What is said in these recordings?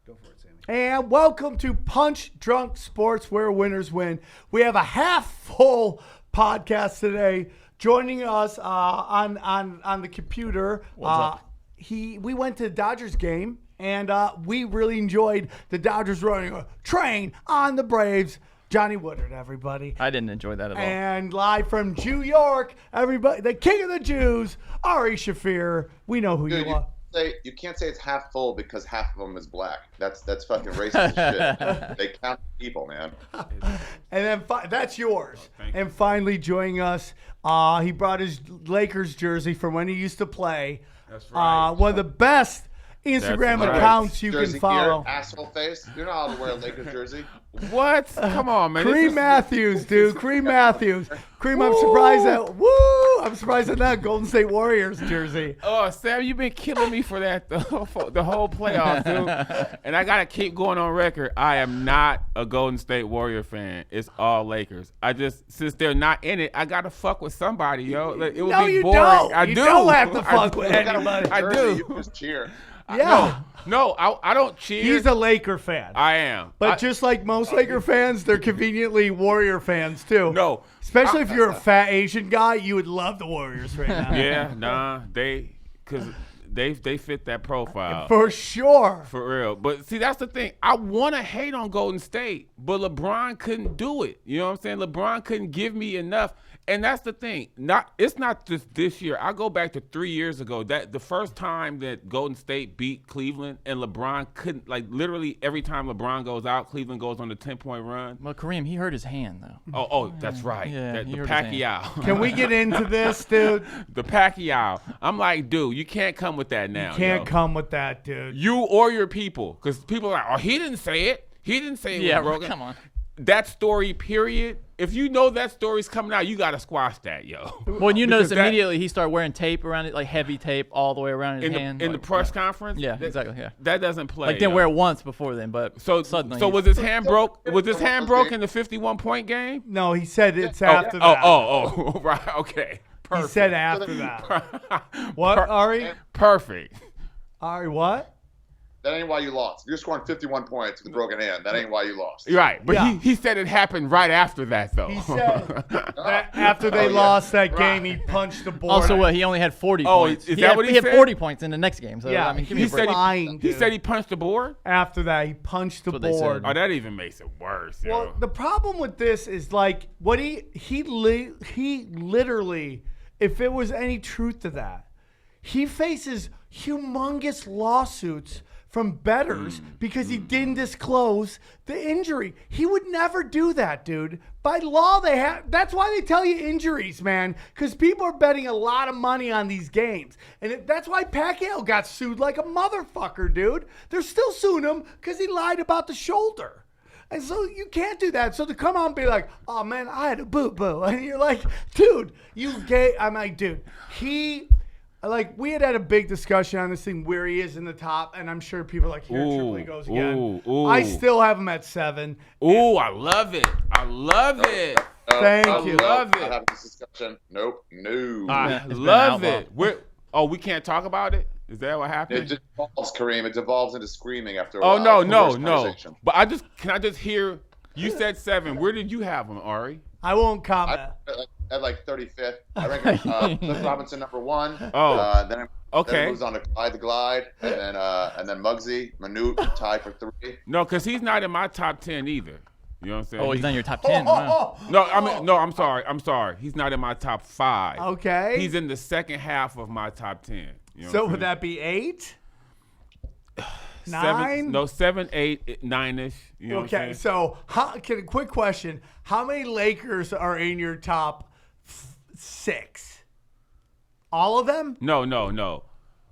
Go for it, Sammy. And welcome to Punch Drunk Sports, where winners win. We have a half-full podcast today. Joining us on the computer, we went to the Dodgers game, and we really enjoyed the Dodgers running a train on the Braves. Johnny Woodard, everybody. I didn't enjoy that at all. And live from New York, everybody, the king of the Jews, Ari Shaffir. We know who you are. You can't say it's half full because half of them is black. That's fucking racist shit. They count people, man. And then that's yours. And finally joining us, he brought his Lakers jersey from when he used to play. That's right. One of the best Instagram accounts you jersey can follow. Gear, asshole face. You're not allowed to wear a Lakers jersey. What? Come on, man. Kareem Matthews, dude. Kareem Matthews. Kareem, I'm surprised that. Woo! I'm surprised at that Golden State Warriors jersey. Oh, Sam, you've been killing me for that the whole playoffs, dude. And I gotta keep going on record. I am not a Golden State Warrior fan. It's all Lakers. Since they're not in it, I gotta fuck with somebody, yo. Like, it would be boring. Don't. You don't have to fuck with anybody. I do. You just cheer. Yeah. No, I don't cheer. He's a Laker fan. I am. But just like most Laker fans, they're conveniently Warrior fans too. No. Especially if you're a fat Asian guy, you would love the Warriors right now. Yeah, nah. Because they fit that profile. For sure. For real. But see, that's the thing. I want to hate on Golden State, but LeBron couldn't do it. You know what I'm saying? LeBron couldn't give me enough. And that's the thing. It's not just this year. I go back to 3 years ago. That the first time that Golden State beat Cleveland and LeBron couldn't, like, literally every time LeBron goes out, Cleveland goes on a 10-point run. Well, Kareem, he hurt his hand, though. Oh, that's right. Yeah, the hurt his Pacquiao. Can we get into this, dude? The Pacquiao. I'm like, dude, you can't come with that now. You can't come with that, dude. You or your people. Because people are like, oh, he didn't say it. He didn't say it was broken. Come on. That story, period. If you know that story's coming out, you got to squash that, yo. Well, you notice immediately he started wearing tape around it, like heavy tape all the way around his hand. In the press conference? Yeah, exactly, yeah. That doesn't play. Like, didn't wear it once before then, but suddenly. So was his hand broke? Was his hand broke in the 51-point game? No, he said it's after that. Oh, right, okay. Perfect. He said after that. What, Ari? Perfect. Ari, what? That ain't why you lost. You're scoring 51 points with a broken hand. That ain't why you lost. Right, but he said it happened right after that, though. He said that after they lost that game, he punched the board. Also, he only had 40 points. Is that what he had said? 40 points in the next game. So, Yeah, I mean, give me a break. He said he punched the board? After that, he punched the That's what they board. said. Oh, that even makes it worse, yo. Well, the problem with this is, like, what he literally, if it was any truth to that, he faces humongous lawsuits from bettors because he didn't disclose the injury. He would never do that, dude. By law, that's why they tell you injuries, man, because people are betting a lot of money on these games. And that's why Pacquiao got sued like a motherfucker, dude. They're still suing him because he lied about the shoulder. And so you can't do that. So to come out and be like, oh, man, I had a boo-boo. And you're like, dude, you gay. I'm like, dude, we had a big discussion on this thing where he is in the top, and I'm sure people are like, here Tripoli goes again. I still have him at 7. Ooh, I love it. I love it. Thank you. Love it. I have this discussion. Nope. No. I love it. We can't talk about it? Is that what happened? It devolves, Kareem. It devolves into screaming after a Oh, while. no. But can I just hear, you said 7. Where did you have him, Ari? I won't comment. At like 35th. I rank Cliff Robinson number 1. Oh. Then okay. it moves on to Clyde the Glide, and then Muggsy, Manute tied for 3. No, because he's not in my top 10 either. You know what I'm saying? Oh, he's not in your top 10. Wow. I'm sorry. He's not in my top 5. Okay. He's in the second half of my top 10. You know So would that be 8? 9? 7, 8, 9-ish. You know Okay, so quick question. How many Lakers are in your top 6? All of them? No.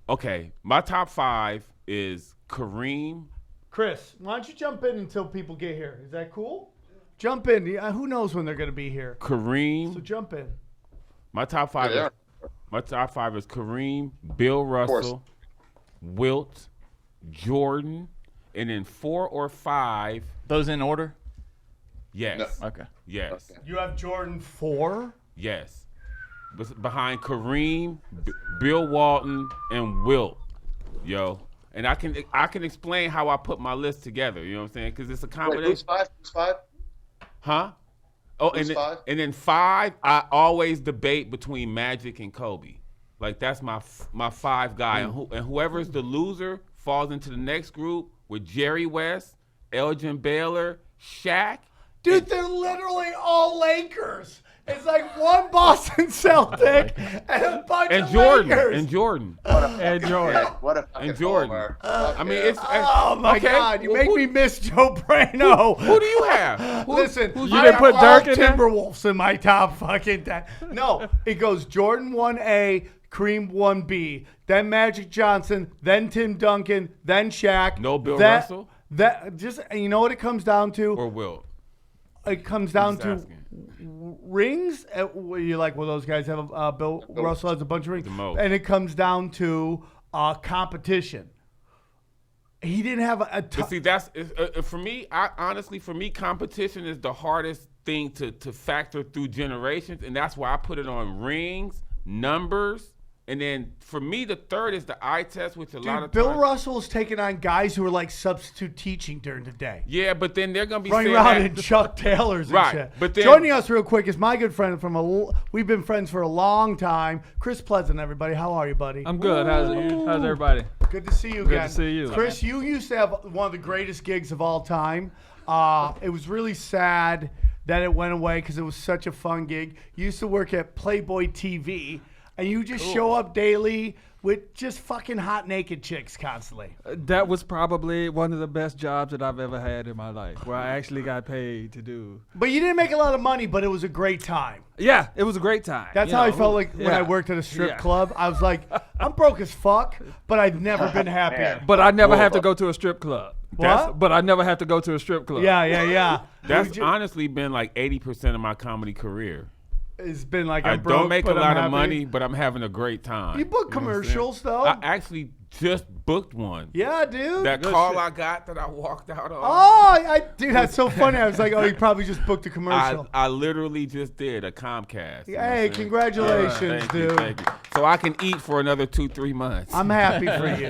Okay, my top 5 is Kareem. Chris, why don't you jump in until people get here? Is that cool? Jump in. Who knows when they're going to be here? Kareem. So jump in. My top 5 is Kareem, Bill Russell, Wilt, Jordan, and then 4 or 5. Those in order? Yes. No. Okay. Yes. Okay. You have Jordan 4? Yes. Behind Kareem, Bill Walton, and Wilt. Yo. And I can explain how I put my list together. You know what I'm saying? Because it's a combination. Wait, who's five? Huh? Oh, Who's five? And then 5, I always debate between Magic and Kobe. Like that's my 5 guy, and whoever's the loser falls into the next group with Jerry West, Elgin Baylor, Shaq. Dude, they're literally all Lakers. It's like one Boston Celtic and a bunch of Lakers. And Jordan. What a fucking Jordan. homer. I mean, it's Oh my God! You make me miss Joe Brano. Who do you have? Listen, you didn't put Dirk in there? Timberwolves in my top fucking 10. No, it goes Jordan 1A, Kareem 1B, then Magic Johnson, then Tim Duncan, then Shaq. No Bill Russell? That just, you know what it comes down to? Or Wilt? It comes down to asking. rings. You're like, well, those guys have Bill Russell has a bunch of rings, The most. and it comes down to competition. He didn't have a But see, that's for me. For me, competition is the hardest thing to factor through generations, and that's why I put it on rings, numbers, and then for me, the third is the eye test, which a lot of Bill times, Russell's taking on guys who are like substitute teaching during the day. Yeah, but then they're gonna be Running saying around that, in Chuck Taylors and Right, shit. but then- Joining us real quick is my good friend we've been friends for a long time, Chris Pleasant, everybody. How are you, buddy? I'm good. How's everybody? Good to see you again. to see you. Chris, you used to have one of the greatest gigs of all time. It was really sad that it went away because it was such a fun gig. You used to work at Playboy TV, and you just show up daily with just fucking hot naked chicks constantly. That was probably one of the best jobs that I've ever had in my life, where I actually got paid to do. But you didn't make a lot of money, but it was a great time. Yeah, it was a great time. That's how I felt like when I worked at a strip club. I was like, I'm broke as fuck, but I've never been happier. But I never have to go to a strip club. What? But I never have to go to a strip club. Yeah. that's honestly been like 80% of my comedy career. It's been like I I'm broke, don't make a but I'm lot of happy. money, but I'm having a great time. You book know what I'm saying? commercials, though. I actually just booked one. Yeah, dude. That call I got that I walked out on. Oh, dude, that's so funny. I was like, oh, you probably just booked a commercial. I literally just did a Comcast. You know what Hey, I'm saying? congratulations, Thank dude. You, thank you. So I can eat for another 2-3 months. I'm happy for you.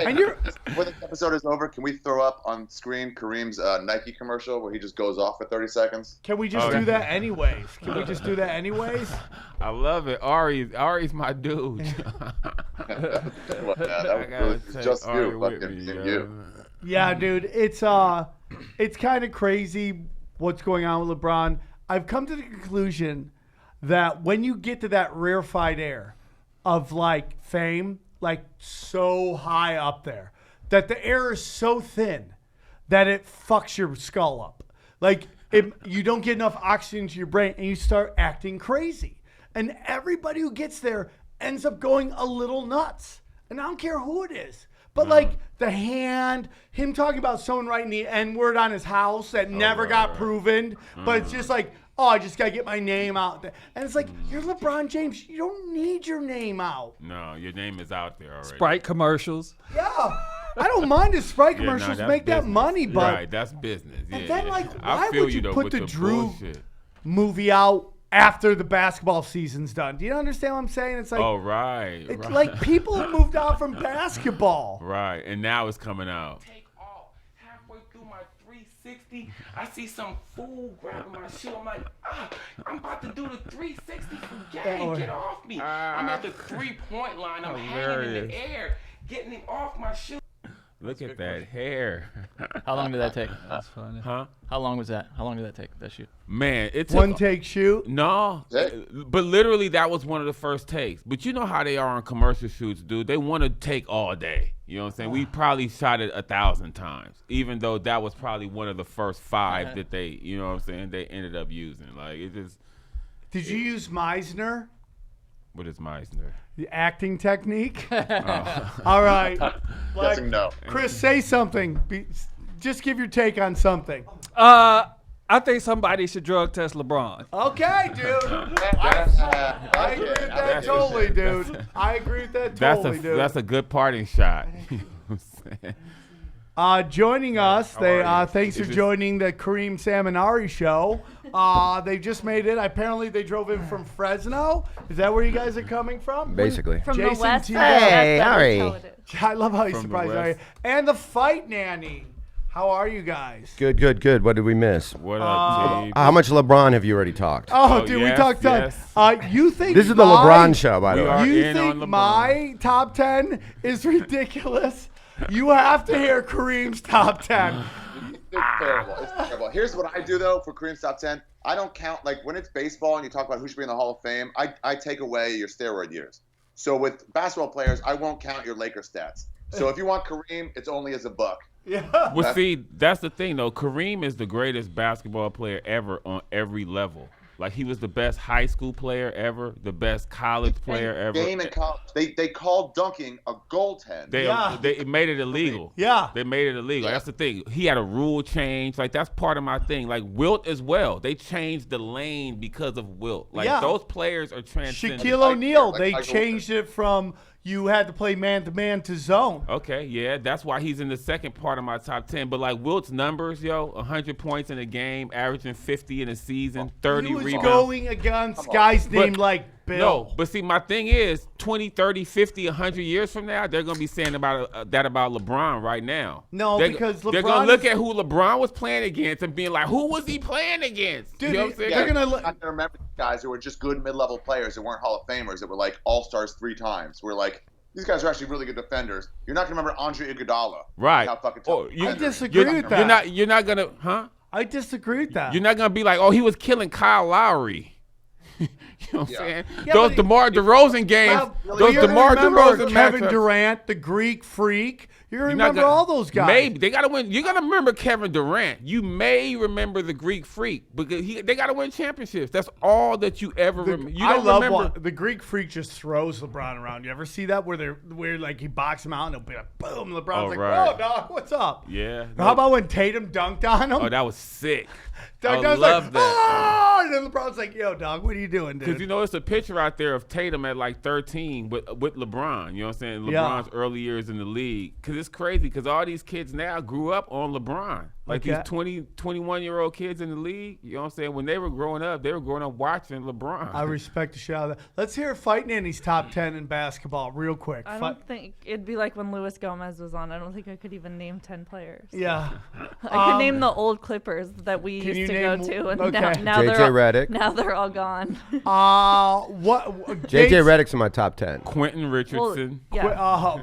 And you're When this episode is over, can we throw up on screen Kareem's Nike commercial where he just goes off for 30 seconds? Can we just do that anyways? Can we just do that anyways? I love it. Ari's my dude. Well, yeah, that was really just Ari you, with fucking me, you. Yeah, dude, it's kind of crazy what's going on with LeBron. I've come to the conclusion that when you get to that rarefied air of like fame, like so high up there, that the air is so thin that it fucks your skull up. Like you don't get enough oxygen to your brain and you start acting crazy. And everybody who gets there ends up going a little nuts. And I don't care who it is. But like the hand, him talking about someone writing the N-word on his house that never got proven. But it's just like, oh, I just got to get my name out there. And it's like, you're LeBron James. You don't need your name out. No, your name is out there already. Sprite commercials. Yeah. I don't mind if Sprite Yeah, no, commercials that's make that business. money, but Right, that's business. Yeah, and then yeah. like, I why feel would you though, put with the Drew bullshit. movie out after the basketball season's done? Do you understand what I'm saying? It's like, Oh, right. it's right. like people have moved on from basketball. Right, and now it's coming out. Take off. Halfway through my 360, I see some fool grabbing my shoe. I'm like, I'm about to do the 360 from Gang. Get off me. I'm at the 3-point line. I'm hanging in the air, getting him off my shoe. Look at that hair. How long did that take? That's funny. Huh? How long was that? How long did that take? That shoot? Man, it took One take shoot. No, but literally that was one of the first takes. But you know how they are on commercial shoots, dude. They want to take all day. You know what I'm saying? We probably shot it 1,000 times, even though that was probably one of the first 5 that they, you know what I'm saying, they ended up using. Like, it just, Did you use Meisner? what is Meisner? The acting technique? All right. Guessing no. Chris, say something. Just give your take on something. I think somebody should drug test LeBron. Okay, dude. I agree with that totally, dude. I agree with that totally, dude. That's a good parting shot. You know what I'm saying? Joining us, How are you? thanks for Is this- joining the Kareem, Sam, and Ari show. They just made it. Apparently, they drove in from Fresno. Is that where you guys are coming from? Basically. From Jason the west Thibault. side. Hey, that's Ari. how it is. I love how you From the surprised West. Ari. And the fight nanny. How are you guys? Good. What did we miss? What up, T? How much LeBron have you already talked? Oh, Oh, dude, we yes, talked yes. You think This is the LeBron show, by the We way. are You in on think LeBron. my top 10 is ridiculous? You have to hear Kareem's top 10. It's terrible. It's terrible. Here's what I do though for Kareem's top 10. I don't count like when it's baseball and you talk about who should be in the Hall of Fame. I take away your steroid years. So with basketball players, I won't count your Lakers stats. So if you want Kareem, it's only as a buck. Yeah. Well, see, that's the thing, though. Kareem is the greatest basketball player ever on every level. Like, he was the best high school player ever, the best college player ever. Game in college. They called dunking a goaltend. They made it illegal. Yeah. They made it illegal. Yeah. That's the thing. He had a rule change. Like, that's part of my thing. Like, Wilt as well. They changed the lane because of Wilt. Like, Yeah. those players are transcendent. Shaquille O'Neal, like they Michael changed it from you had to play man-to-man to zone. Okay, yeah, that's why he's in the second part of my top 10. But, like, Wilt's numbers, 100 points in a game, averaging 50 in a season, 30 He was rebounds. going against guys named like Bill. No, but see, my thing is 20, 30, 50, 100 years from now, they're going to be saying about that about LeBron right now. No, because they're LeBron going to look is- at who LeBron was playing against and being like, who was he playing against? Dude, you know what I'm saying? they're Yeah, gonna I'm look- not gonna remember guys who were just good mid-level players that weren't Hall of Famers that were like all-stars 3 times. We're like, these guys are actually really good defenders. You're not gonna remember Andre Iguodala. Right. How fucking Oh, tough. you- I disagree with that. You're not going to, huh? I disagree with that. You're not going to be like, oh, he was killing Kyle Lowry. You know what I'm Yeah. saying? Yeah, Those but DeMar DeRozan games, Well, those you're gonna DeMar remember DeRozan Kevin matchups. Durant, the Greek Freak. You're gonna You're not remember gonna- all those guys. Maybe they gotta win. You're gonna remember Kevin Durant. You may remember the Greek Freak because they gotta win championships. That's all that you ever remember. You I don't love remember. the Greek Freak just throws LeBron around. You ever see that where like he boxes him out and he'll be like boom, LeBron's Oh, like, right. "Oh, dog, what's up?" Yeah. How about when Tatum dunked on him? Oh, that was sick. Dunk I was love like, that. "Oh!" And then LeBron's like, "Yo, dog, what are you doing, Because dude?" it's a picture out there of Tatum at like 13 with LeBron. You know what I'm saying? Yeah. LeBron's early years in the league. Because it's crazy. Because all these kids now grew up on LeBron. Like Okay. these 20, 21-year-old kids in the league. You know what I'm saying? When they were growing up watching LeBron. I respect the shit out of that. Let's hear Fight Nanny's top 10 in basketball real quick. I don't think it'd be like when Luis Gomez was on. I don't think I could even name 10 players. Yeah. I could name the old Clippers that we Can you used to go name- to, and okay. now JJ they're Redick. now they're all gone. What? JJ Redick's in my top 10. Quentin Richardson. yeah.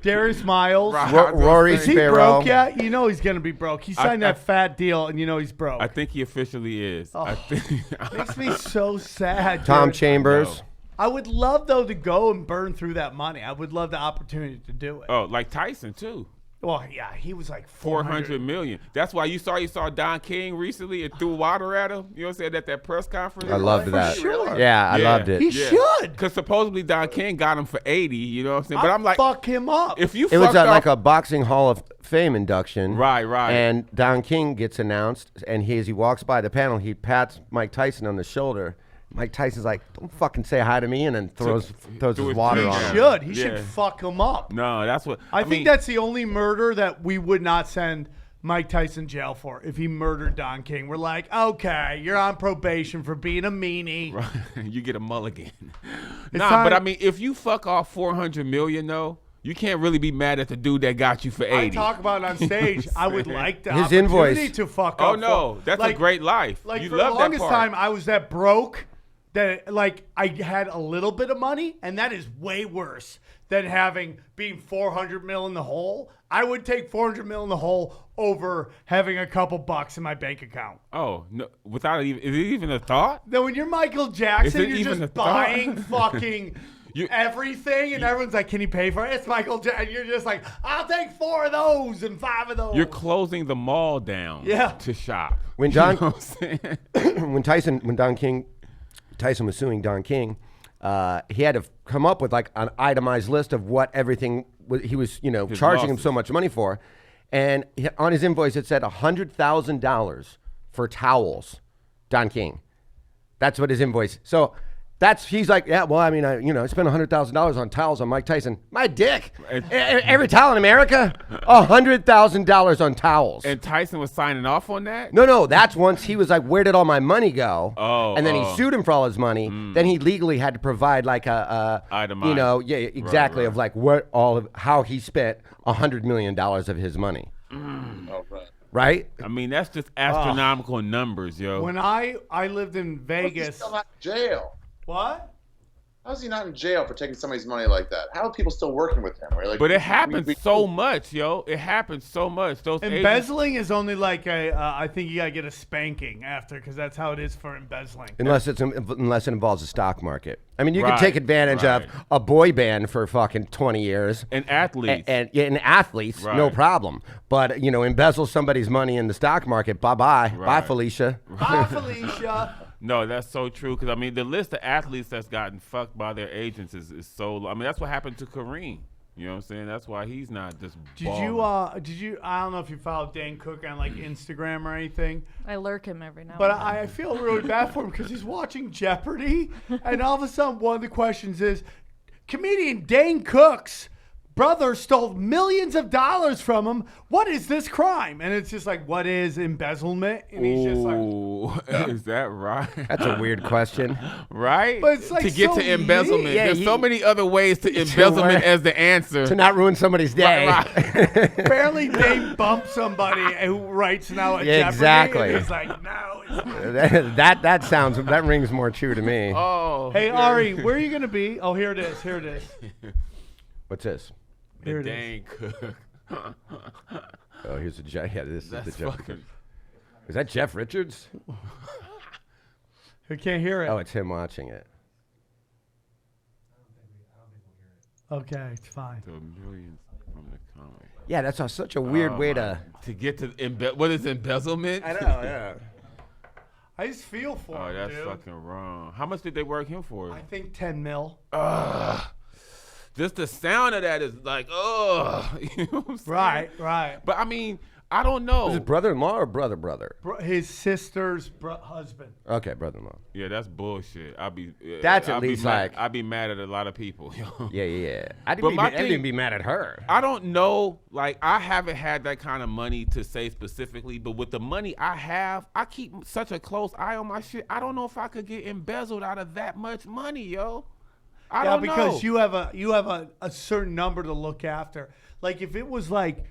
Darius Miles. Rory Is he Sparrow. broke yet? You know he's gonna be broke. He signed I- that fat deal, and you know he's broke. I think he officially is. I think. Makes me so sad. Tom dude. Chambers. I would love though to go and burn through that money. I would love the opportunity to do it. Oh, like Tyson too. Well, yeah, he was like 400 million. That's why you saw Don King recently and threw water at him. You know what I'm saying? At that press conference. I loved that. sure. Yeah, I loved it. He should. Because supposedly Don King got him for 80. You know what I'm saying? But I'm like, fuck him up. if you It was fucked off, like a boxing Hall of Fame induction. Right. And Don King gets announced, and as he walks by the panel, he pats Mike Tyson on the shoulder. Mike Tyson's like, "Don't fucking say hi to me," and then throws threw his his water drink on he him. should. He Yeah. should fuck him up. no, that's what I think mean, that's the only murder that we would not send Mike Tyson jail for if he murdered Don King. We're like, okay, you're on probation for being a meanie. you get a mulligan. It's Nah, time- but I mean, if you fuck off 400 million though, you can't really be mad at the dude that got you for 80. I talk about it on stage. I would like the His opportunity invoice. to fuck Oh up. no, that's a great life. Like you for love the that longest part. time, I was that broke that like I had a little bit of money, and that is way worse than being 400 mil in the hole. I would take 400 mil in the hole over having a couple bucks in my bank account. Oh no, without even is it even a thought? Then when you're Michael Jackson, Is it you're even a just thought? buying fucking everything, and everyone's like, "Can you pay for it?" It's Michael Jackson. You're just like, "I'll take 4 of those and 5 of those." You're closing the mall down to shop. When Don- you know what I'm saying? when Tyson was suing Don King, he had to come up with like an itemized list of what everything he was, charging him so much money for, and on his invoice it said $100,000 for towels. Don King, that's what his invoice. So He's like, yeah, well, I mean, I spent $100,000 on towels on Mike Tyson. My dick. Every towel in America, $100,000 on towels. And Tyson was signing off on that? No, that's once he was like, where did all my money go? Oh, and then he sued him for all his money. Then he legally had to provide like itemized. Exactly, of like how he spent $100 million of his money. Oh, right. Right? I mean, that's just astronomical numbers, yo. When I lived in He's Vegas. still not in jail. What? How's he not in jail for taking somebody's money like that? How are people still working with him? But it happens so much, yo. It happens so much. Those Embezzling is only like I think you gotta get a spanking after, because that's how it is for embezzling. Unless it involves the stock market. I mean, you can Right, take advantage of right. a boy band for fucking 20 years. And athletes. And athletes, no Right. problem. But, embezzle somebody's money in the stock market, bye-bye. Bye, Right. Felicia. Bye, Felicia. No, that's so true. Because, I mean, the list of athletes that's gotten fucked by their agents is so low. I mean, that's what happened to Kareem. You know what I'm saying? That's why he's not just balling. Did you, I don't know if you follow Dan Cook on like Instagram or anything, I lurk him every now but and then. I feel really bad for him because he's watching Jeopardy, and all of a sudden one of the questions is, comedian Dane Cook's brother stole millions of dollars from him. What is this crime? And it's just like, what is embezzlement? And he's just like, Ooh, is that right? That's a weird question. Right? But it's like to get so to embezzlement. neat. Yeah, There's so many other ways to embezzlement as the answer. To not ruin somebody's day. apparently Dane bumped somebody who writes now at Yeah, Jeopardy. exactly. And he's like, no, it's not. that rings more true to me. Oh. Hey, Ari, where are you going to be? Oh, here it is. Here it is. What's this? Here The it is. dang cook. Oh, here's a Jeff. Yeah, this That's is the Jeff. fucking. Is that Jeff Richards? We can't hear it. Oh, it's him watching it. Okay, it's fine. The millions from the comic. Yeah, that's such a weird way to. To get to what is embezzlement? I know, yeah. I just feel for Oh, him, that's dude. fucking wrong. How much did they work him for? I think 10 mil. Just the sound of that is like, oh, you know what I'm saying? Right. But I mean, I don't know. Was it brother-in-law or brother? His sister's husband. Okay, brother-in-law. Yeah, that's bullshit. That's at I'll be least mad- like- I'd be mad at a lot of people. Yeah. I But my didn't thing- be mad at her. I don't know. Like, I haven't had that kind of money to say specifically, but with the money I have, I keep such a close eye on my shit. I don't know if I could get embezzled out of that much money, yo. I don't know. Because you have a certain number to look after. Like if it was like,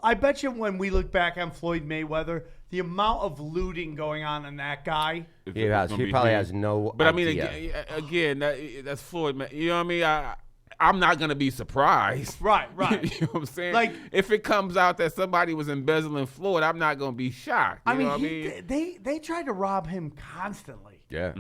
I bet you when we look back on Floyd Mayweather, the amount of looting going on in that guy. He probably has no. But idea. I mean, again, that's Floyd. Man. You know what I mean? I'm not gonna be surprised. Right. You know what I'm saying? Like, if it comes out that somebody was embezzling Floyd, I'm not gonna be shocked. You know what I mean? They tried to rob him constantly. Yeah.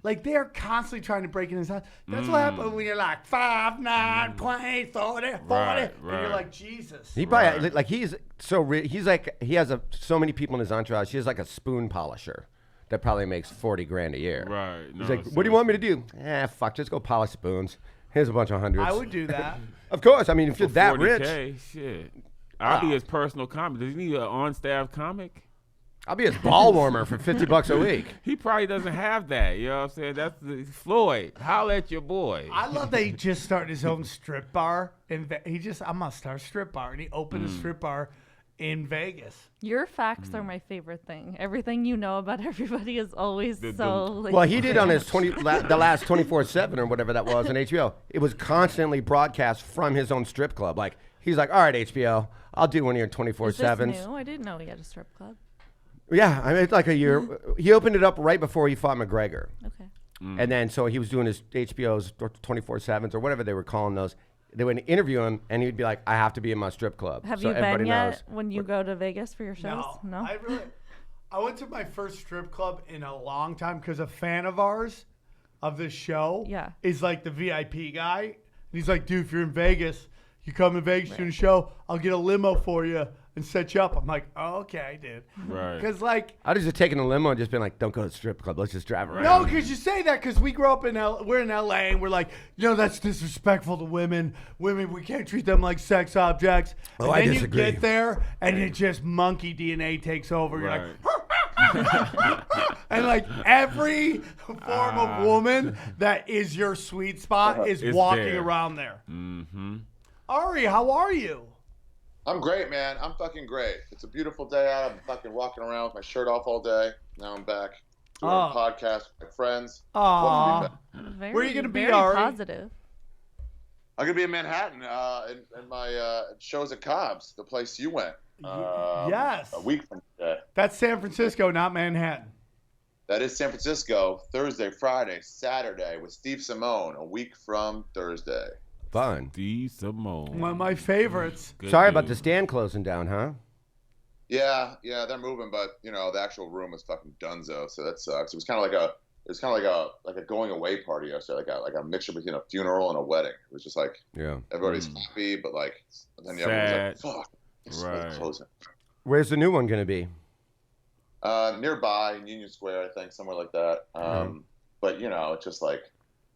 Like they're constantly trying to break in his house. That's what happens when you're like 5'9", 20, 40, 40, and you're like, Jesus. He probably like he's so he's like he has so many people in his entourage. He has like a spoon polisher that probably makes $40,000 a year. Right. He's like, what do you want me to do? Fuck, just go polish spoons. Here's a bunch of hundreds. I would do that. Of course. I mean, if you're that rich, $40K, shit. I'll be his personal comic. Does he need an on-staff comic? I'll be his ball warmer for $50 a week. He probably doesn't have that. You know what I'm saying? That's Floyd. Holla at your boy. I love that he just started his own strip bar. I'm gonna start a strip bar, and he opened a strip bar in Vegas. Your facts are my favorite thing. Everything you know about everybody is always like. Well, he did on his the last 24/7 or whatever that was on HBO. It was constantly broadcast from his own strip club. Like he's like, all right, HBO, I'll do one of your 24/7s. Is this new? I didn't know he had a strip club. Yeah, I mean, it's like a year. He opened it up right before he fought McGregor. Okay. And then so he was doing his HBO's 24/7s or whatever they were calling those. They would interview him, and he'd be like, I have to be in my strip club. Have so you been everybody yet knows. when you go to Vegas for your shows? No. I went to my first strip club in a long time because a fan of ours, of this show, is like the VIP guy. And he's like, dude, if you're in Vegas, you come in Vegas doing a show, I'll get a limo for you and set you up. I'm like, oh, okay, dude. Right. Because like, I'd have just taken a limo and just been like, don't go to the strip club. Let's just drive around. no, because you say that because we grew up in we're in LA and we're like, that's disrespectful to women. Women, we can't treat them like sex objects. Oh, and I then disagree. you get there and it just monkey DNA takes over. You're like, And like every form of woman that is your sweet spot is walking there. around there. Mm-hmm. Ari, how are you? I'm great, man. I'm fucking great. It's a beautiful day out. I'm fucking walking around with my shirt off all day. Now I'm back doing a podcast with my friends. Aw. Very, Where are you gonna be, very Ari? positive. I'm gonna be in Manhattan, in my shows at Cobb's, the place you went. Yes. A week from today. That's San Francisco, not Manhattan. That is San Francisco, Thursday, Friday, Saturday with Steve Simone, a week from Thursday. Fun. Steve Simone. One of my favorites. Good Sorry dude. about the stand closing down, huh? Yeah, they're moving, but the actual room was fucking dunzo, so that sucks. It was kind of like a going away party yesterday, like a mixture between a funeral and a wedding. It was just like everybody's happy, but like then everyone's like, fuck, it's Right. closing. Where's the new one going to be? Nearby in Union Square, I think, somewhere like that. But it's just like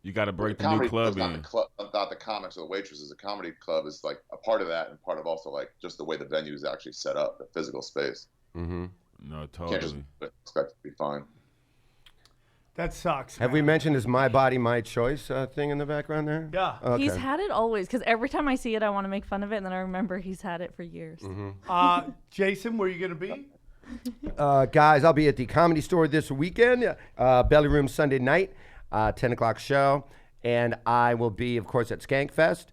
You got to break the comedy new club not in. not the comics or the waitresses. The comedy club is like a part of that, and part of also like just the way the venue is actually set up, the physical space. Mm-hmm. No, Can't just totally. expect it to be fine. That sucks. Have we mentioned his My Body, My Choice thing in the background there? Yeah. Okay. He's had it always, because every time I see it, I want to make fun of it, and then I remember he's had it for years. Jason, where are you gonna be? Guys, I'll be at the Comedy Store this weekend. Belly Room Sunday night, 10 o'clock show. And I will be, of course, at Skankfest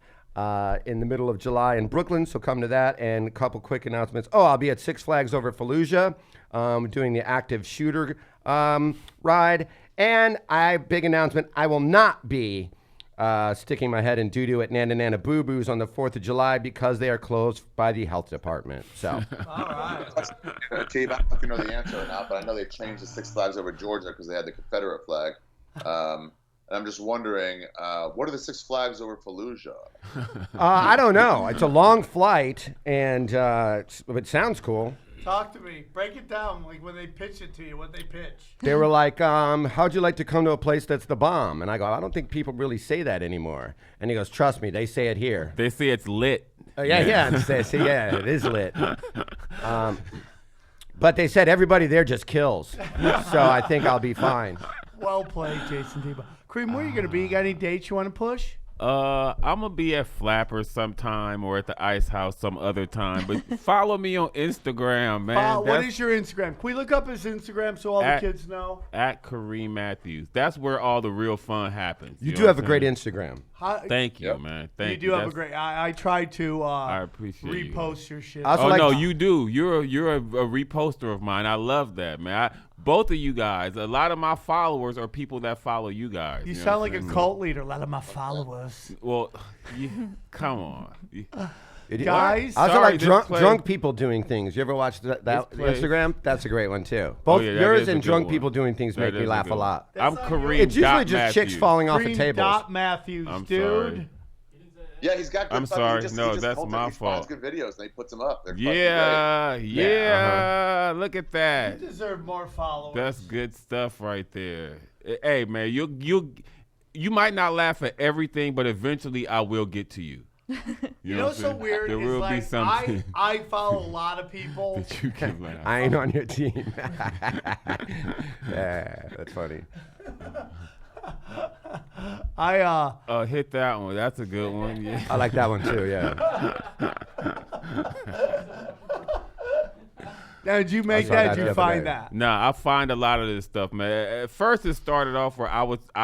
in the middle of July in Brooklyn. So come to that. And a couple quick announcements. Oh, I'll be at Six Flags over at Fallujah doing the active shooter ride. And big announcement, I will not be sticking my head in doo-doo at Nana Nana Boo Boos on the 4th of July because they are closed by the health department. So. All right. Steve, I don't know if you know the answer or not, but I know they changed the Six Flags over Georgia because they had the Confederate flag. And I'm just wondering, what are the Six Flags over Fallujah? I don't know. It's a long flight, and it sounds cool. Talk to me. Break it down, like when they pitch it to you, what they pitch. They were like, how'd you like to come to a place that's the bomb? And I go, I don't think people really say that anymore. And he goes, trust me, they say it here. They say it's lit. Yeah. They say, yeah, it is lit. But they said everybody there just kills. So I think I'll be fine. Well played, Jayson Thibault. Cream, where are you gonna be? You got any dates you want to push? I'm gonna be at Flappers sometime or at the Ice House some other time. But follow me on Instagram, man. What is your Instagram? Can we look up his Instagram so all the kids know? At Kareem Matthews. That's where all the real fun happens. You know do what have a I'm great saying? Instagram. Thank you, man. Thank you. You do have a great. I tried to I appreciate repost your shit. Also Oh like- no, you do. You're a reposter of mine. I love that, man. Both of you guys. A lot of my followers are people that follow you guys. You know sound what like I'm a saying? cult leader. A lot of my followers. Well, come on. Guys, I also Sorry, like this drunk people doing things. You ever watch that play- Instagram? That's a great one too. Both yeah, that yours is a and good drunk one. people doing things That make me is a laugh good a lot. I'm not Kareem. It's usually Dot just chicks Matthews. falling off of Cream tables. Dot Matthews, I'm dude. sorry. Yeah, he's got good I'm fucking- sorry. he just No, holds that's it. my He finds fault. good videos and he puts them up. They're fucking great. Yeah. Look at that. You deserve more followers. That's good stuff right there. Hey, man, you might not laugh at everything, but eventually I will get to you. You know what what's I'm so saying? weird There is will be like something I follow a lot of people. that you can laugh. I ain't on your team. Yeah, that's funny. Hit that one. That's a good one. Yeah. I like that one too. Yeah. Now, did you make saw that? that Did the you other find day. that? Nah, I find a lot of this stuff, man. At first, it started off where I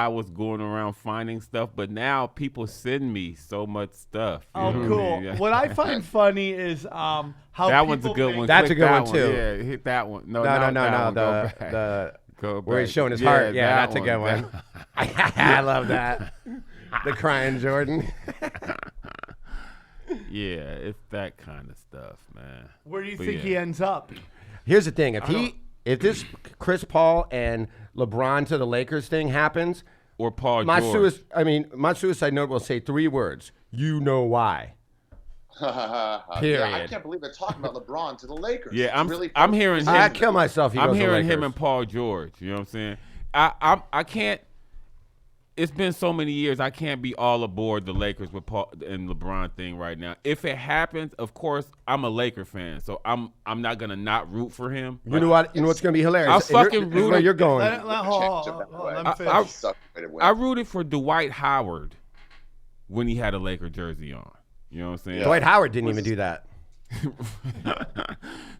was going around finding stuff, but now people send me so much stuff. You Oh, know what I cool. mean? Yeah. What I find funny is how That one's a people good make- one. That's Click a good that one, too. Yeah, hit that one. No, No. Go back. Go Where he's back. showing his heart. Yeah, that's a good one. I love that. The crying Jordan. Yeah, it's that kind of stuff, man. Where do you But think yeah. he ends up? Here's the thing: if this Chris Paul and LeBron to the Lakers thing happens, Or Paul my George. suicide note will say 3 words. You know why? Yeah, Period. I can't believe they're talking about LeBron to the Lakers. Yeah, It's really I'm hearing him. I'd kill myself. He I'm goes to hearing him Lakers. and Paul George. You know what I'm saying? I can't. it's been so many years. I can't be all aboard the Lakers with Paul and LeBron thing right now. If it happens, of course, I'm a Laker fan, so I'm not gonna not root for him. You know what? You know what's gonna be hilarious? I'll fucking root. Where you're going? I rooted for Dwight Howard when he had a Laker jersey on. You know what I'm saying? Yeah. Dwight Howard didn't even do that.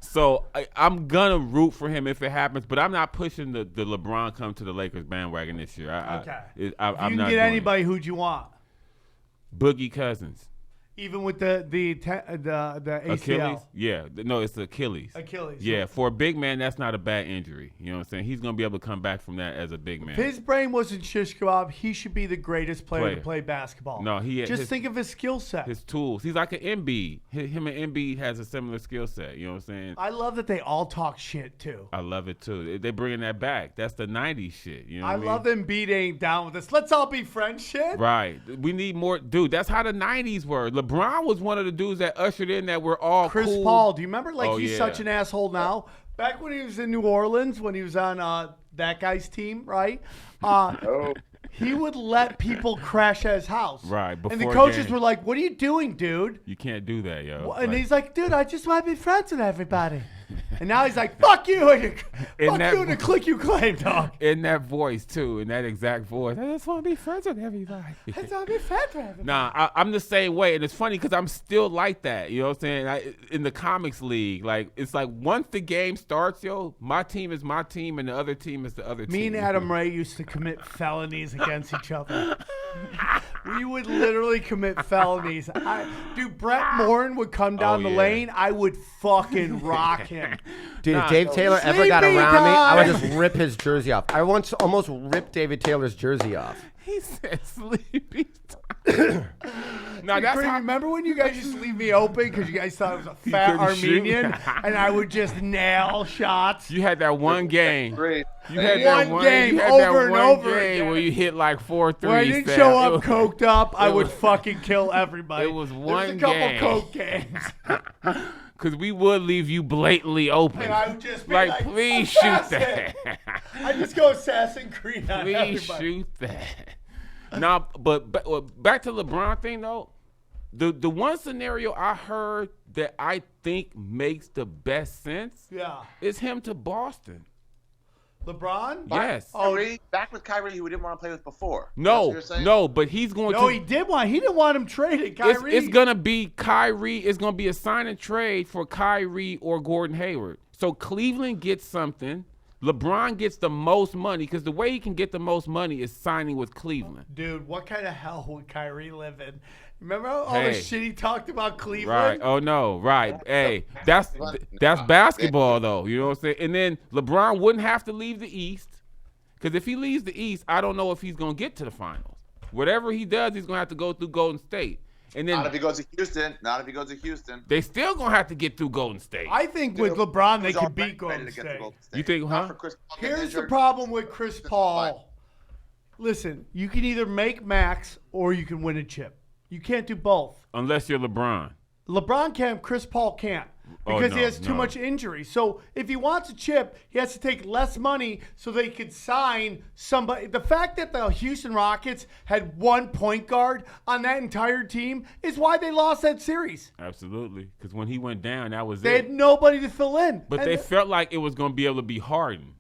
So I'm gonna root for him if it happens, but I'm not pushing the LeBron come to the Lakers bandwagon this year. I'm you not can get doing anybody who'd you want, Boogie Cousins. even with the ACL. Achilles? Yeah. No, it's Achilles. Achilles. Yeah, for a big man, that's not a bad injury. You know what I'm saying? He's going to be able to come back from that as a big man. If his brain wasn't shish kebab, he should be the greatest player to play basketball. No, think of his skill set. His tools. He's like an Embiid. Him and Embiid has a similar skill set. You know what I'm saying? I love that they all talk shit, too. I love it, too. They're bringing that back. That's the 90s shit. You know what I mean? love Embiid ain't down with this. Let's all be friends shit. Right. We need more. Dude, that's how the 90s were. LeBron was one of the dudes that ushered in that we're all Chris cool. Paul, do you remember? He's such an asshole now. Back when he was in New Orleans, when he was on that guy's team, right? He would let people crash at his house. Right. And the coaches were like, "What are you doing, dude?" You can't do that, yo. And he's like, "Dude, I just want to be friends with everybody." And now he's like, "Fuck you, and the click you claim, dog." In that voice too, in that exact voice. I just want to be friends with everybody. I just want to be friends with everybody. Nah, I'm the same way, and it's funny because I'm still like that. You know what I'm saying? In the comics league, it's like once the game starts, yo, my team is my team, and the other team is the other team. Me and Adam Ray used to commit felonies against each other. We would literally commit felonies. Brett Morin would come down the lane. I would fucking rock him. Dude, if Dave Taylor ever got around me, I would just rip his jersey off. I once almost ripped David Taylor's jersey off. He said sleepy time. Now, remember when you guys used to leave me open because you guys thought I was a fat Armenian and I would just nail shots? You had that one game. You had one game over and over again where you hit like 4 threes. When I didn't show up coked up, I would fucking kill everybody. It was one game. There was a couple coke games. Because we would leave you blatantly open. And I would just be like please shoot that. I just go Assassin's Creed on everybody. Please shoot that. Now, but back to LeBron thing, though. The one scenario I heard that I think makes the best sense is him to Boston. LeBron? Yes. Back with Kyrie, who we didn't want to play with before. No, but he's going to. No, he did want. He didn't want him traded, Kyrie. It's going to be Kyrie. It's going to be a sign and trade for Kyrie or Gordon Hayward. So Cleveland gets something. LeBron gets the most money because the way he can get the most money is signing with Cleveland. Dude, what kind of hell would Kyrie live in? Remember all the shit he talked about Cleveland? Right. Oh, no. Right. Hey, that's basketball, though. You know what I'm saying? And then LeBron wouldn't have to leave the East because if he leaves the East, I don't know if he's going to get to the finals. Whatever he does, he's going to have to go through Golden State. And then, not if he goes to Houston. They still going to have to get through Golden State. I think with LeBron, they could beat Golden State. You think, huh? Here's the problem with Chris Paul. Listen, you can either make max or you can win a chip. You can't do both. Unless you're LeBron. LeBron can, Chris Paul can't. Because he has too much injury. So if he wants a chip, he has to take less money so they could sign somebody. The fact that the Houston Rockets had one point guard on that entire team is why they lost that series. Absolutely. Because when he went down, that was They had nobody to fill in. But they felt like it was going to be able to be Harden.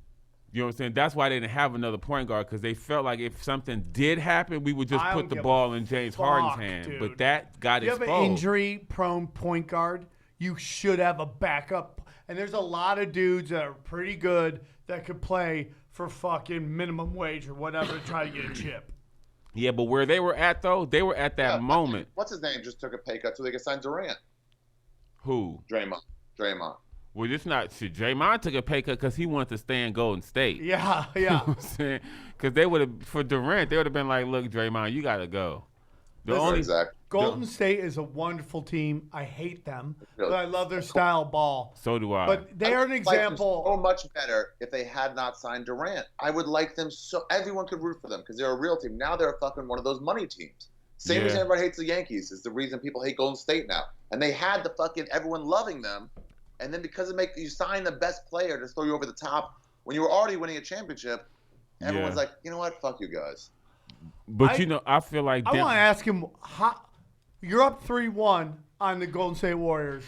You know what I'm saying? That's why they didn't have another point guard because they felt like if something did happen, we would just put the ball in James Harden's hand. Dude. But that got exposed. You have an injury-prone point guard, you should have a backup. And there's a lot of dudes that are pretty good that could play for fucking minimum wage or whatever to try to get a chip. Yeah, but where they were at, though, they were at that moment. What's his name? Just took a pay cut so they could sign Durant. Who? Draymond. Well, it's not. Draymond took a pay cut because he wanted to stay in Golden State. Yeah. You know what I'm saying? Because they would have, for Durant, they would have been like, look, Draymond, you got to go. Golden State is a wonderful team. I hate them, but I love their style of ball. So do I. But they are an example. So much better if they had not signed Durant. I would like them so everyone could root for them because they're a real team. Now they're fucking one of those money teams. Same reason everybody hates the Yankees is the reason people hate Golden State now. And they had the fucking everyone loving them. And then because you sign the best player to throw you over the top when you were already winning a championship, everyone's like, you know what? Fuck you guys. But I feel like I want to ask him how you're up 3-1 on the Golden State Warriors.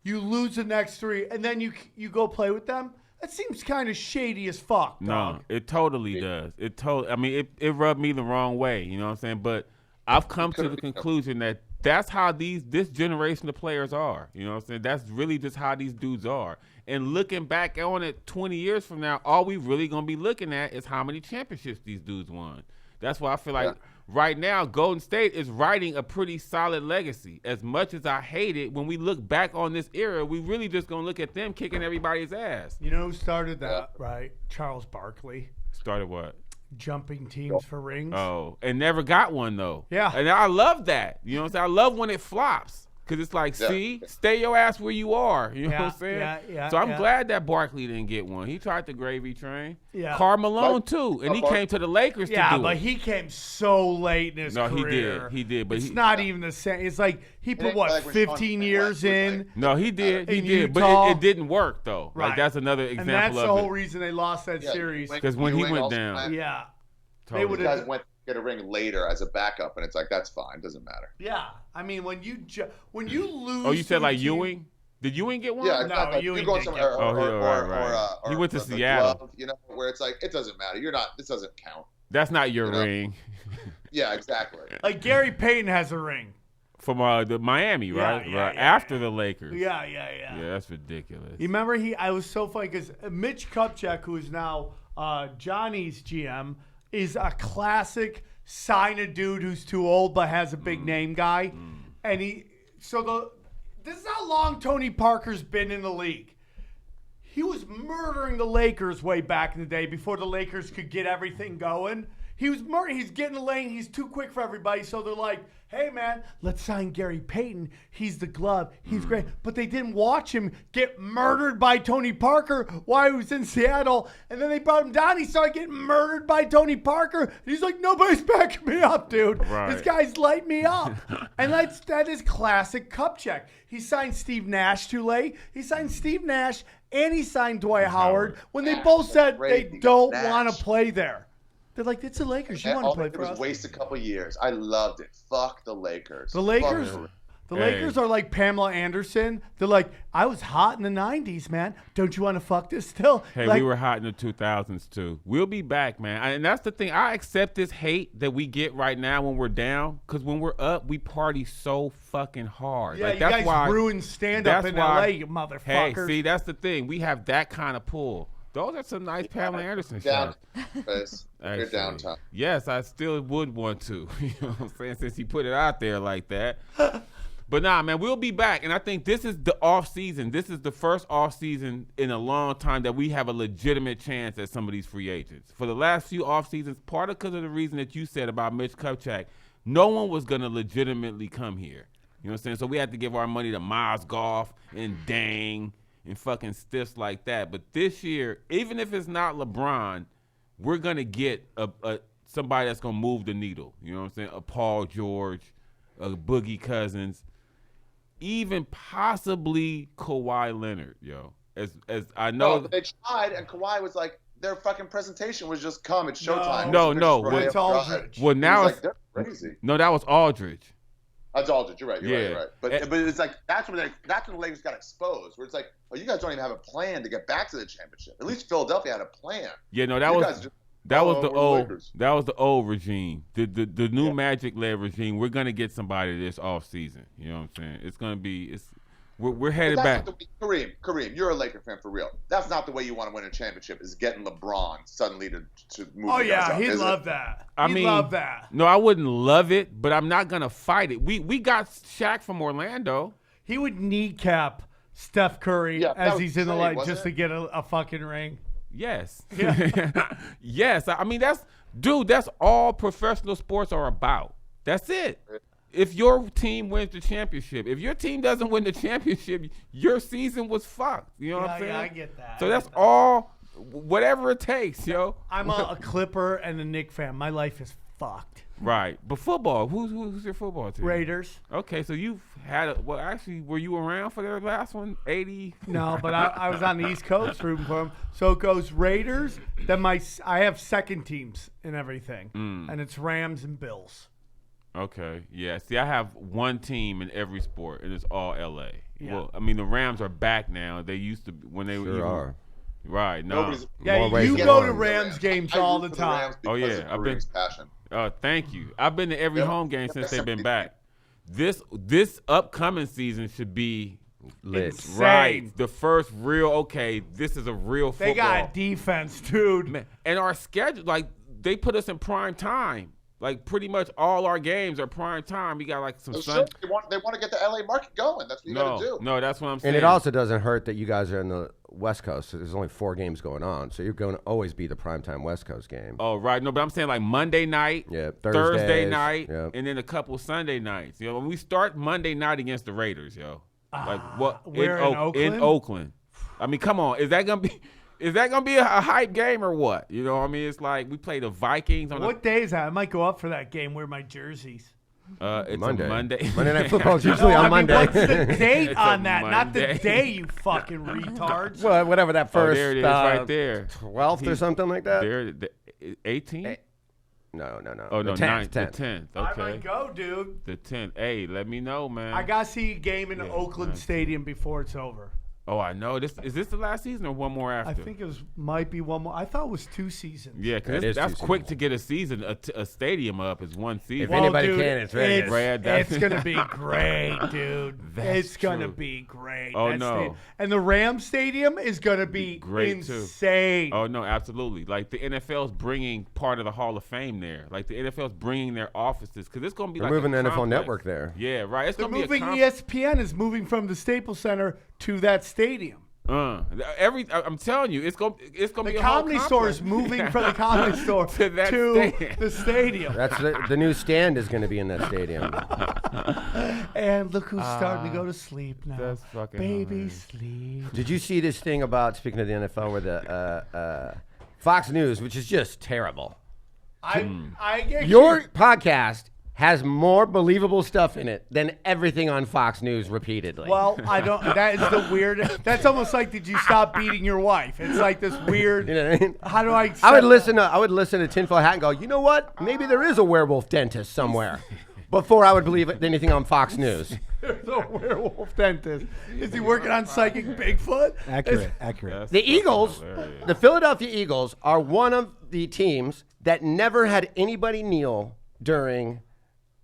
You lose the next 3, and then you go play with them. That seems kind of shady as fuck. Dog. No, it totally does. It rubbed me the wrong way. You know what I'm saying? But I've come to the conclusion that that's how this generation of players are. You know what I'm saying? That's really just how these dudes are. And looking back on it 20 years from now, all we really going to be looking at is how many championships these dudes won. That's why I feel like right now Golden State is writing a pretty solid legacy. As much as I hate it, when we look back on this era, we really just going to look at them kicking everybody's ass. You know who started that, right? Charles Barkley. Started what? Jumping teams for rings. Oh, and never got one, though. Yeah. And I love that. You know what I'm saying? I love when it flops. Because it's like, see, stay your ass where you are. You know what I'm saying? Yeah. So I'm glad that Barkley didn't get one. He tried the gravy train. Yeah. Karl Malone, too. And he came to the Lakers to do it. Yeah, but he came so late in his career. No, he did. But it's not even the same. It's like he put, 15 years in? No, he did. He did. Utah. But it didn't work, though. Right. Like, that's another example of it. And that's the whole reason they lost that series. Because when he went down. Yeah. Totally. They guys went to get a ring later as a backup, and it's like, that's fine. Doesn't matter. Yeah. I mean, when you lose. Oh, you said like Ewing? Did Ewing get one? Yeah, no, you go somewhere, right. He went to Seattle. Glove, where it's like, it doesn't matter. This doesn't count. That's not your ring. Yeah, exactly. Like Gary Payton has a ring. From the Miami, right? Yeah, After the Lakers. Yeah. Yeah, that's ridiculous. You remember I was so funny because Mitch Kupchak, who is now Johnny's GM, is a classic sign a dude who's too old but has a big name guy. And this is how long Tony Parker's been in the league. He was murdering the Lakers way back in the day before the Lakers could get everything going. He's getting the lane. He's too quick for everybody. So they're like, hey, man, let's sign Gary Payton. He's the glove. He's great. But they didn't watch him get murdered by Tony Parker while he was in Seattle. And then they brought him down. He started getting murdered by Tony Parker. And he's like, nobody's backing me up, dude. Right. This guy's light me up. And that is classic Kupchak. He signed Steve Nash too late. He signed Steve Nash and he signed Dwight Howard when they both said they don't want to play there. They're like, it's the Lakers. You want to play for us? It was waste a couple years. I loved it. Fuck the Lakers. The Lakers are like Pamela Anderson. They're like, I was hot in the 90s, man. Don't you want to fuck this still? Hey, we were hot in the 2000s, too. We'll be back, man. And that's the thing. I accept this hate that we get right now when we're down, because when we're up, we party so fucking hard. Yeah, like, you that's guys why, ruined stand-up in L.A., you motherfuckers. Hey, see, that's the thing. We have that kind of pull. Those are some nice Pamela Anderson shots. You're downtown. Yes, I still would want to. You know what I'm saying? Since he put it out there like that. But nah, man, we'll be back. And I think this is the off season. This is the first off season in a long time that we have a legitimate chance at some of these free agents. For the last few off seasons, part of because of the reason that you said about Mitch Kupchak, no one was going to legitimately come here. You know what I'm saying? So we had to give our money to Mozgov and Dang and fucking stiffs like that. But this year, even if it's not LeBron, we're going to get a somebody that's going to move the needle. You know what I'm saying? A Paul George, a Boogie Cousins, even possibly Kawhi Leonard, yo. As I know. No, they tried, and Kawhi was like, their fucking presentation was just come. It's showtime. No. It's Aldridge. Well, now it's like, they're crazy. No, that was Aldridge. That's Aldridge. You're right. You're right. But it's like that's when the Lakers got exposed. Where it's like, oh, you guys don't even have a plan to get back to the championship. At least Philadelphia had a plan. Yeah, no, that was the old regime. The new Magic led regime. We're gonna get somebody this off season. You know what I'm saying? It's gonna be we're headed back. Kareem, you're a Laker fan for real. That's not the way you want to win a championship. Is getting LeBron suddenly to move. Oh yeah, he'd love that. He'd love that. No, I wouldn't love it, but I'm not gonna fight it. We got Shaq from Orlando. He would kneecap Steph Curry as he's in the light just to get a fucking ring. Yes. Yeah. Yes. I mean, that's all professional sports are about. That's it. If your team wins the championship, if your team doesn't win the championship, your season was fucked. You know what I'm saying? Yeah, I get that. So all, whatever it takes, yo. I'm a Clipper and a Knick fan. My life is fucked. Right. But football, who's your football team? Raiders. Okay, so you've had well, actually, were you around for their last one? 80? No, but I was on the East Coast rooting for them. So it goes Raiders. Then I have second teams and everything, and it's Rams and Bills. Okay, yeah. See, I have one team in every sport, and it's all LA. Yeah. Well, I mean, the Rams are back now. They used to when they Sure are. Right. No. Yeah, More ways you than go one. to Rams games I all root the for time. Rams Oh, because yeah, of I've been- Kareem's passion. Thank you. I've been to every Yep. home game since they've been Yep. back. This upcoming season should be Lit. Insane. right. The first real. Okay, this is a real football. They got defense, dude. Man, and our schedule, like they put us in prime time. Like pretty much all our games are prime time. We got like some So sun. sure, they want to get the LA market going. That's what you got to do. No, that's what I'm saying. And it also doesn't hurt that you guys are in the West Coast. So there's only 4 games going on, so you're going to always be the primetime West Coast game. Oh right, no, but I'm saying like Monday night, Yeah, Thursday Thursdays, night, yeah. and then a couple Sunday nights. You know, when we start Monday night against the Raiders, like what? Where in Oakland? In Oakland. I mean, come on, is that gonna be? Is that gonna be a hype game or what? You know, what I mean, it's like we play the Vikings on What day is that? I might go up for that game. Wear my jerseys. it's Monday. a Monday. Monday Night Football is usually on Monday. What's the date It's a on that? Not the Monday. day, you fucking retards. Well, whatever that Oh, first there it is, right there. 12th or something like that. There, the 18th. No. Oh no, the 10th. 9th, the 10th. I Okay, might go, dude. the 10th. Hey, let me know, man. I got to see a game in Yeah, Oakland nice. Stadium before it's over. Oh, I know. Is this the last season or one more after? I think it might be one more. I thought it was 2 seasons. Yeah, It because is that's 2 quick seasons. to get a season, a stadium up is one season. If anybody can, it's Vegas. It's going to be great, dude. That's It's going to true. be great. Oh, That no. And the Rams Stadium is going to be Great, too. insane. Oh no, absolutely. Like the NFL's bringing part of the Hall of Fame there. Like the NFL's bringing their offices because it's going to be They're like moving a the NFL complex. Network there. Yeah, right. It's They're going to be moving. a ESPN is moving from the Staples Center to that stadium. I'm telling you, it's gonna The be a Comedy whole Store is complex. moving from the Comedy Store To that to stadium. the stadium. That's the new stand is going to be in that stadium. And look who's starting to go to sleep now. That's fucking Baby, hilarious. sleep. Did you see this thing about, speaking of the NFL, where the Fox News, which is just terrible. I get Your podcast has more believable stuff in it than everything on Fox News repeatedly. Well, I don't. That is the weird. That's almost like, did you stop beating your wife? It's like this weird. you know what I mean? How do I? I would accept listen to Tinfoil Hat and go, you know what? Maybe there is a werewolf dentist somewhere. Before I would believe anything on Fox News. that? There's a werewolf dentist. Is he working on psychic Bigfoot? Accurate. The Eagles, the Philadelphia Eagles, are one of the teams that never had anybody kneel during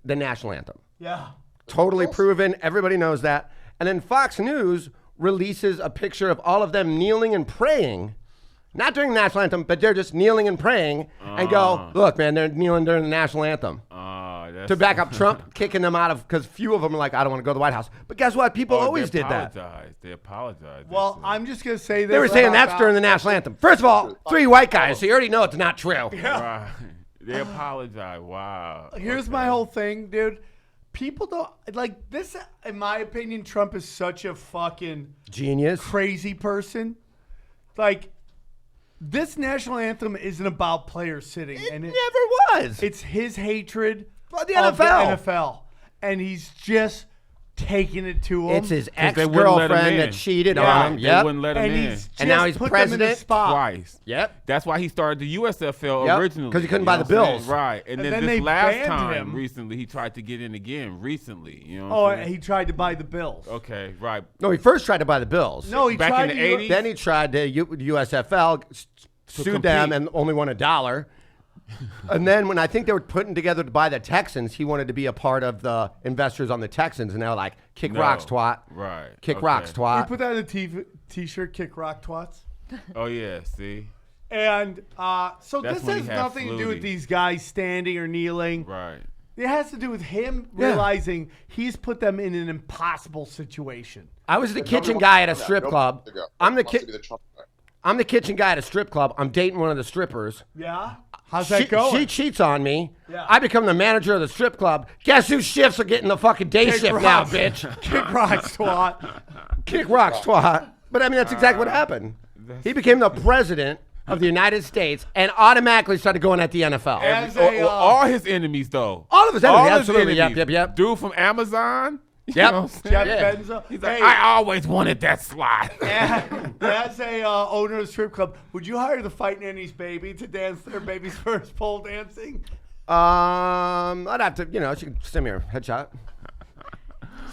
the national anthem. Yeah. Totally proven. Everybody knows that. And then Fox News releases a picture of all of them kneeling and praying, not during the national anthem, but they're just kneeling and praying and go, look, man, they're kneeling during the national anthem. To back up Trump, kicking them out of, because few of them are like, I don't want to go to the White House. But guess what? People always did that. They apologized. Well, I'm just gonna say this. They were saying about that's during the national anthem. First of all, 3 white guys, so you already know it's not true. Right. They apologize. Wow. Here's my whole thing, dude. People don't like this. In my opinion, Trump is such a fucking Genius. crazy person. Like, this national anthem isn't about players sitting, It and never was. it's his hatred For the of NFL. the NFL, and he's just taking it to him. It's his they wouldn't let him ex-girlfriend in. that cheated Yeah. on him. They Yep. wouldn't let him and in. he's just And now he's put them in the president spot. Twice. Yep. That's why he started the USFL Yep, originally. 'cause he couldn't You buy know the what I'm saying? bills. Right. And And then then this they last banned time, him. recently, he tried to get in again. Recently. You know what Oh, I'm saying? he tried to buy the Bills. Okay, right. No, he first tried to buy the Bills. No, he Back tried in the to 80s? Then he tried to USFL, sued them, compete. and only won $1. And then when I think they were putting together to buy the Texans, he wanted to be a part of the investors on the Texans, and they were like, kick No. rocks, twat. Right. Kick Okay. rocks, We twat. put that in a T-shirt, kick rock twats. Oh, yeah. See? And so That's this when has he had nothing to do with Flutie. these guys standing or kneeling. Right. It has to do with him Yeah. realizing he's put them in an impossible situation. I was the Nobody kitchen wants guy to at a do that. strip Nobody club. wants to go. I'm the Nobody wants to be the Trump guy. I'm the kitchen guy at a strip club. I'm dating one of the strippers. Yeah? How's that She going? cheats on me. Yeah. I become the manager of the strip club. Guess whose shifts are getting the fucking day Kick shift now, rocks. bitch? Kick rocks, twat. Kick rocks, twat. But I mean, that's exactly what happened. He became the president of the United States and automatically started going at the NFL. As all his enemies, though. All of his All enemies, his absolutely. enemies. Yep. Dude from Amazon. You Yep. know what I'm saying? Jeff Benzo. He's like, Hey. I always wanted that slot. As a owner of the strip club, would you hire the Fight Nanny's baby to dance their baby's first pole dancing? I'd have to, she can send me her headshot.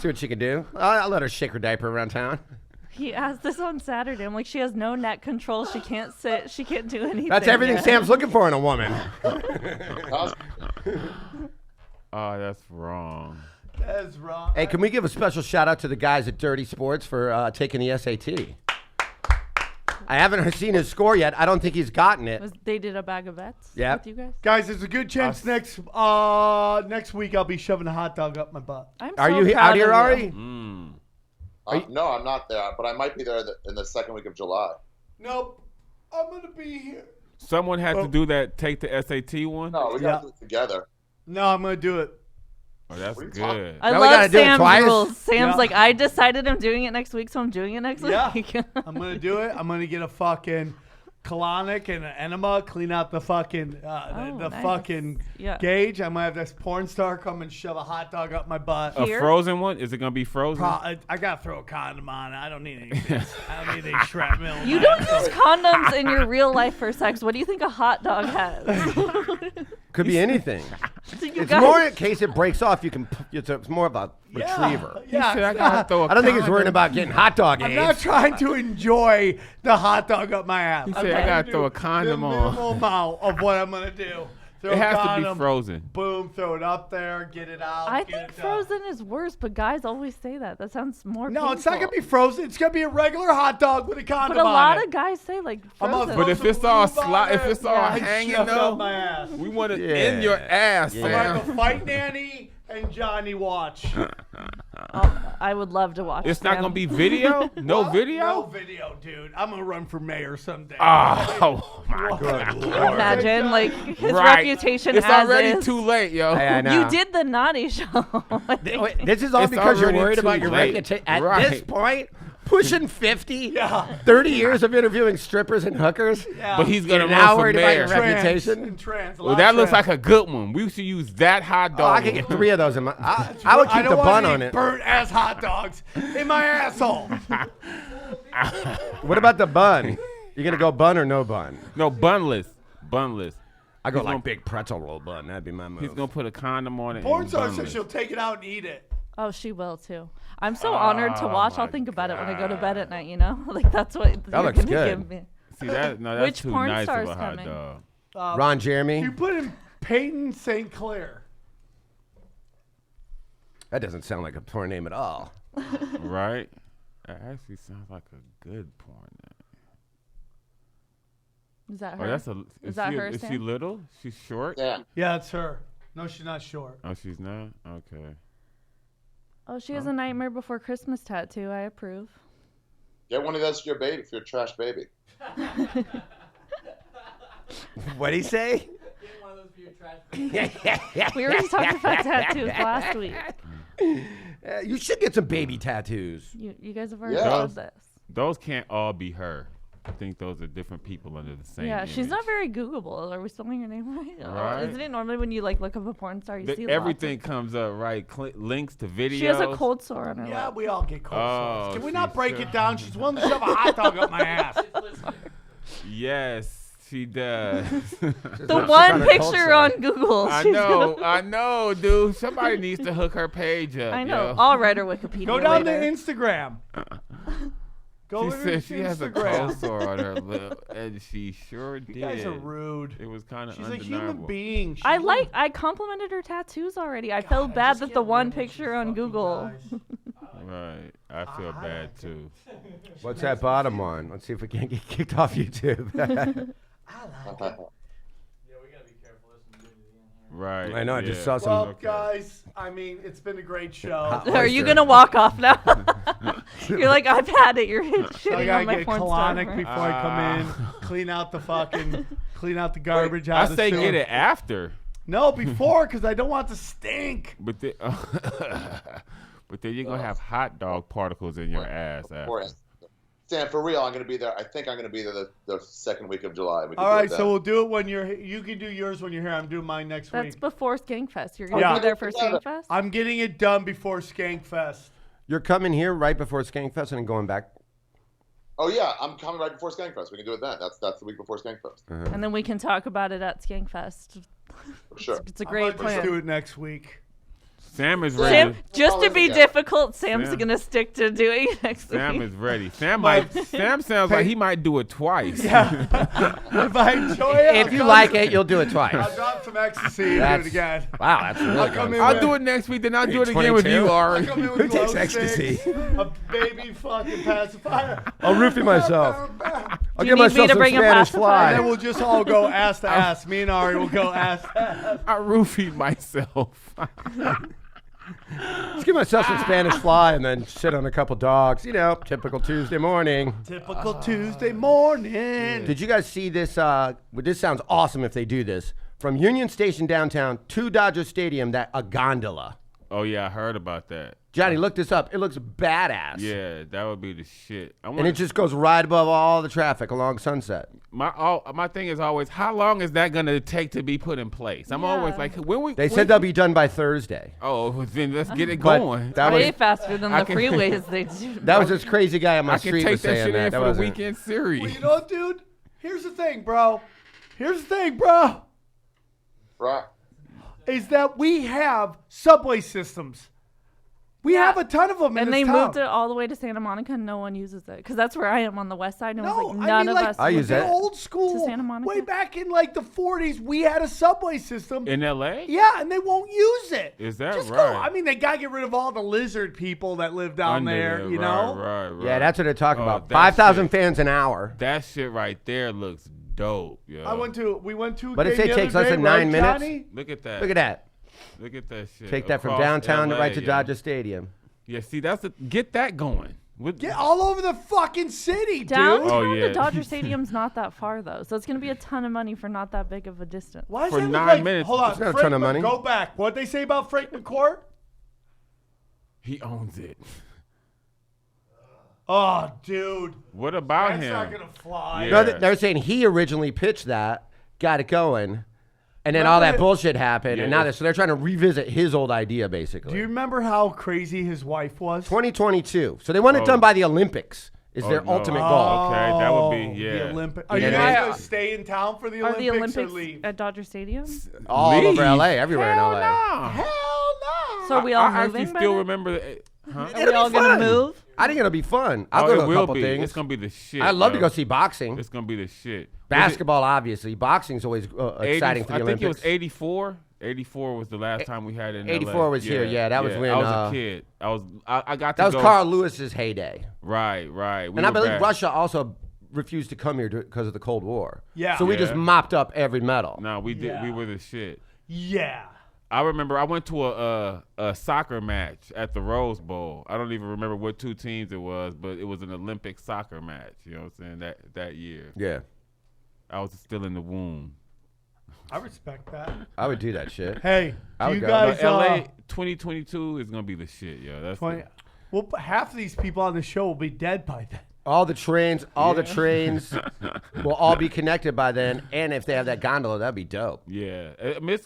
See what she can do. I'll let her shake her diaper around town. He asked this on Saturday. I'm like, she has no neck control. She can't sit. She can't do anything. That's everything yet. Sam's looking for in a woman. Oh, that's wrong. That's wrong. Hey, can we give a special shout out to the guys at Dirty Sports for taking the SAT? I haven't seen his score yet. I don't think he's gotten it. They did a bag of bets Yep. with you guys. Guys, there's a good chance next week I'll be shoving a hot dog up my butt. Are you out here, Ari? No, I'm not there, but I might be there in the second week of July. Nope. I'm going to be here. Someone had to do that, take the SAT one? No, we got to do it together. No, I'm going to do it. Oh, that's What are you good. I Now we gotta love do it Sam's twice? rules. Sam's Yeah. like, I decided I'm doing it next week, so I'm doing it next Yeah. week. I'm going to do it. I'm going to get a fucking colonic and an enema, clean out the fucking nice. fucking Yeah. gauge. I'm going to have this porn star come and shove a hot dog up my butt. A Here? frozen one? Is it going to be frozen? I got to throw a condom on it. I don't need anything. I don't need any shrapnel. in You my don't ass. use condoms in your real life for sex. What do you think a hot dog has? Could be anything. You It's guys- more in case it breaks off. It's more of a retriever. Yeah. He said, I gotta throw a I don't think he's worried condom. about getting hot dog I'm AIDS. not trying to enjoy the hot dog up my ass. He I'm said, I trying gotta to throw do a condom the on. minimal amount of what I'm gonna do. Throw It a has to be condom, frozen. Boom, throw it up there, get it out. I get think it done. frozen is worse, but guys always say that. That sounds more No, painful. it's not gonna be frozen. It's gonna be a regular hot dog with a condom But a on lot it. of guys say like I'm gonna frozen. throw But if some it's all lube on if it, it's all and hanging shove it up though, my ass. we want it Yeah. in your ass, Yeah. I'm Sam. like a Fight Nanny and Johnny watch. I would love to watch. It's not Sam. gonna be video? No No video? video, dude. I'm gonna run for mayor someday. Oh my god. Imagine like his Right. reputation. It's as already is. too late, yo. Hey, I know. You did the naughty show. Wait, this is all It's because you're already worried too about your late. reputation. At Right. this point, pushing 50, Yeah. 30 years of interviewing strippers and hookers. But he's gonna You're now run for worried about mayor. your reputation. And trans. Well, that looks like a good one. We should use that hot Oh, dog. I could get 3 of those in my. I would keep don't the want bun any on it. burnt ass hot dogs in my asshole. What about the bun? You gonna go bun or no bun? No, bunless. Bunless. I go He's like gonna- big pretzel roll bun. That'd be my move. He's gonna put a condom on it. Porn and star bunless. says she'll take it out and eat it. Oh, she will too. I'm so honored to watch. I'll my think about it when I go to bed at night. You know, like that's what you're looks gonna good. give me. See that? No, that's Which too porn nice of star's a hot coming? dog. Ron Jeremy. You put in Peyton St. Clair. That doesn't sound like a porn name at all. Right? That actually sounds like a good porn name. Is that Oh, her? that's a. Is that she, her, Is she Sam? little? She's short. Yeah. Yeah, it's her. No, she's not short. Oh, she's not. Okay. Oh, she has a Nightmare Before Christmas tattoo. I approve. Get one of those for your baby, for your trash baby. What'd he say? We already talked about tattoos last week. You should get some baby tattoos. You guys have already Yeah. said this. Those can't all be her. I think those are different people under the same. Yeah, she's image. not very Googleable. Are we spelling her name right? Right. Isn't it normally when you like look up a porn star, you see lots of- Everything comes up right. Links to videos. She has a cold sore on her Yeah, lip. we all get cold Oh, sores. Can we not she's break so- it down? She's willing to shove a hot dog up my ass. Yes, she does. The one picture on Google. I she's know, gonna- I know, dude. Somebody needs to hook her page up. I know. yo. I'll write her Wikipedia Go down later. to Instagram. Go She to said she has a Instagram. cold sore on her lip, and she sure did. You guys are rude. It was kind of She's a undeniable. human being. She's I complimented her tattoos already. I felt bad that the one picture on Google. Right, I feel bad too. What's that bottom one? Let's see if we can't get kicked off YouTube. Right. I know, I just yeah. saw some- Well, Okay. guys, I mean, it's been a great show. Are you gonna walk off now? You're like, I've had it. You're I shitting on gotta my get porn colonic star. before I come in. Clean out the garbage out I of the say sewer. get it after, No, before, because I don't want the stink. but then, but then you're gonna have hot dog particles in your ass Before after. it. Stan, for real, I'm going to be there. I think I'm going to be there the second week of July. All right, so we'll do it when you're here. You can do yours when you're here. I'm doing mine next That's week. before Skankfest. You're going to be there for Skankfest? I'm getting it done before Skankfest. You're coming here right before Skankfest and then going back? Oh, yeah. I'm coming right before Skankfest. We can do it then. That's the week before Skankfest. And then we can talk about it at Skankfest. For sure. It's a great plan. Let's do it next week. Sam is ready. Just to be difficult, Sam's going to stick to doing it next week. Sam is ready. Sam sounds like he might do it twice. Yeah. If I enjoy it, if you like it, you'll do it twice. I'll drop some ecstasy and do it again. Wow, that's really good. I'll do it next week, then I'll do it again with you, Ari. Who takes ecstasy? A baby fucking pacifier. I'll roofie myself. I'll you give need me myself to some bring a Spanish pacifier? fly. And then we'll just all go ass to ass. Me and Ari will go ass to ass. I roofied myself. Just give myself some Spanish fly and then sit on a couple dogs. You know, typical Tuesday morning. Typical Tuesday morning. Did you guys see this? This sounds awesome if they do this. From Union Station downtown to Dodger Stadium, a gondola. Oh, yeah, I heard about that. Johnny, look this up. It looks badass. Yeah, that would be the shit. And it just goes right above all the traffic along Sunset. My thing is always, how long is that going to take to be put in place? I'm always like, They said they'll be done by Thursday. Oh, then let's get it But going. that Way was, faster than the freeways they do. that was this crazy guy on my I can street take was that saying shit in that. for the wasn't- weekend series. Well, you know what, dude? Here's the thing, bro. Right. Is that we have subway systems. We have a ton of them in And this they town. moved it all the way to Santa Monica and no one uses it. Because that's where I am on the west side. And it was like I none mean, of like, us I use use it. old school. To Santa Monica? Way back in like the 40s, we had a subway system. In L.A.? Yeah, and they won't use it. Is that Just right? Go. I mean, they got to get rid of all the lizard people that live down Under there, you know? Right. Yeah, that's what they're talking Oh, about. that 5,000 shit. fans an hour. That shit right there looks dope, yo. We went to a But it game the takes other less day, than 9 right, minutes. Johnny? Look at that. Look at that. Look at that shit. Take that from Across downtown LA, right to yo. Dodger Stadium. Yeah, see, get that going. Get all over the fucking city, dude. Downtown Oh, yeah. to Dodger Stadium's not that far, though. So it's going to be a ton of money for not that big of a distance. Why does For that look 9 like, minutes. Hold on, It's not a Frank ton of money. Go back. What'd they say about Frank McCourt? He owns it. Oh, dude. What about That's him? not going to fly. Yeah. No, they're saying he originally pitched that, got it going, and then all that bullshit happened, and now they're trying to revisit his old idea, basically. Do you remember how crazy his wife was? 2022. So they want it done by the Olympics. Is their no. ultimate goal. Okay, that would be, The yeah. Olympics. Are you Yeah. guys going to stay in town for the Are Olympics, the Olympics or leave? at Dodger Stadium? All Leave? over LA, everywhere Hell in LA. no. Hell no. So are we all I moving actually by still then? remember. Huh? Are we all going to move? I think it'll be fun. I'll Oh, go to it a will couple be. things. It's gonna be the shit. I'd love to yo. go see boxing. It's gonna be the shit. Basketball, obviously. Boxing's always exciting for the I think Olympics. it was 84. 84 was the last time we had it in 84 LA. was here, yeah, that was when, I was a kid. I got to That was go. Carl Lewis's heyday. Right. And I believe Russia also refused to come here because of the Cold War. Yeah. So we just mopped up every medal. No, we did. Yeah. We were the shit. Yeah. I remember I went to a soccer match at the Rose Bowl. I don't even remember what two teams it was, but it was an Olympic soccer match. You know what I'm saying? That year. Yeah. I was still in the womb. I respect that. I would do that shit. Hey, I do would you go. guys... LA 2022 is gonna be the shit, yo. That's 20, well, half of these people on the show will be dead by then. All the trains will all be connected by then. And if they have that gondola, that'd be dope. yeah. I mean,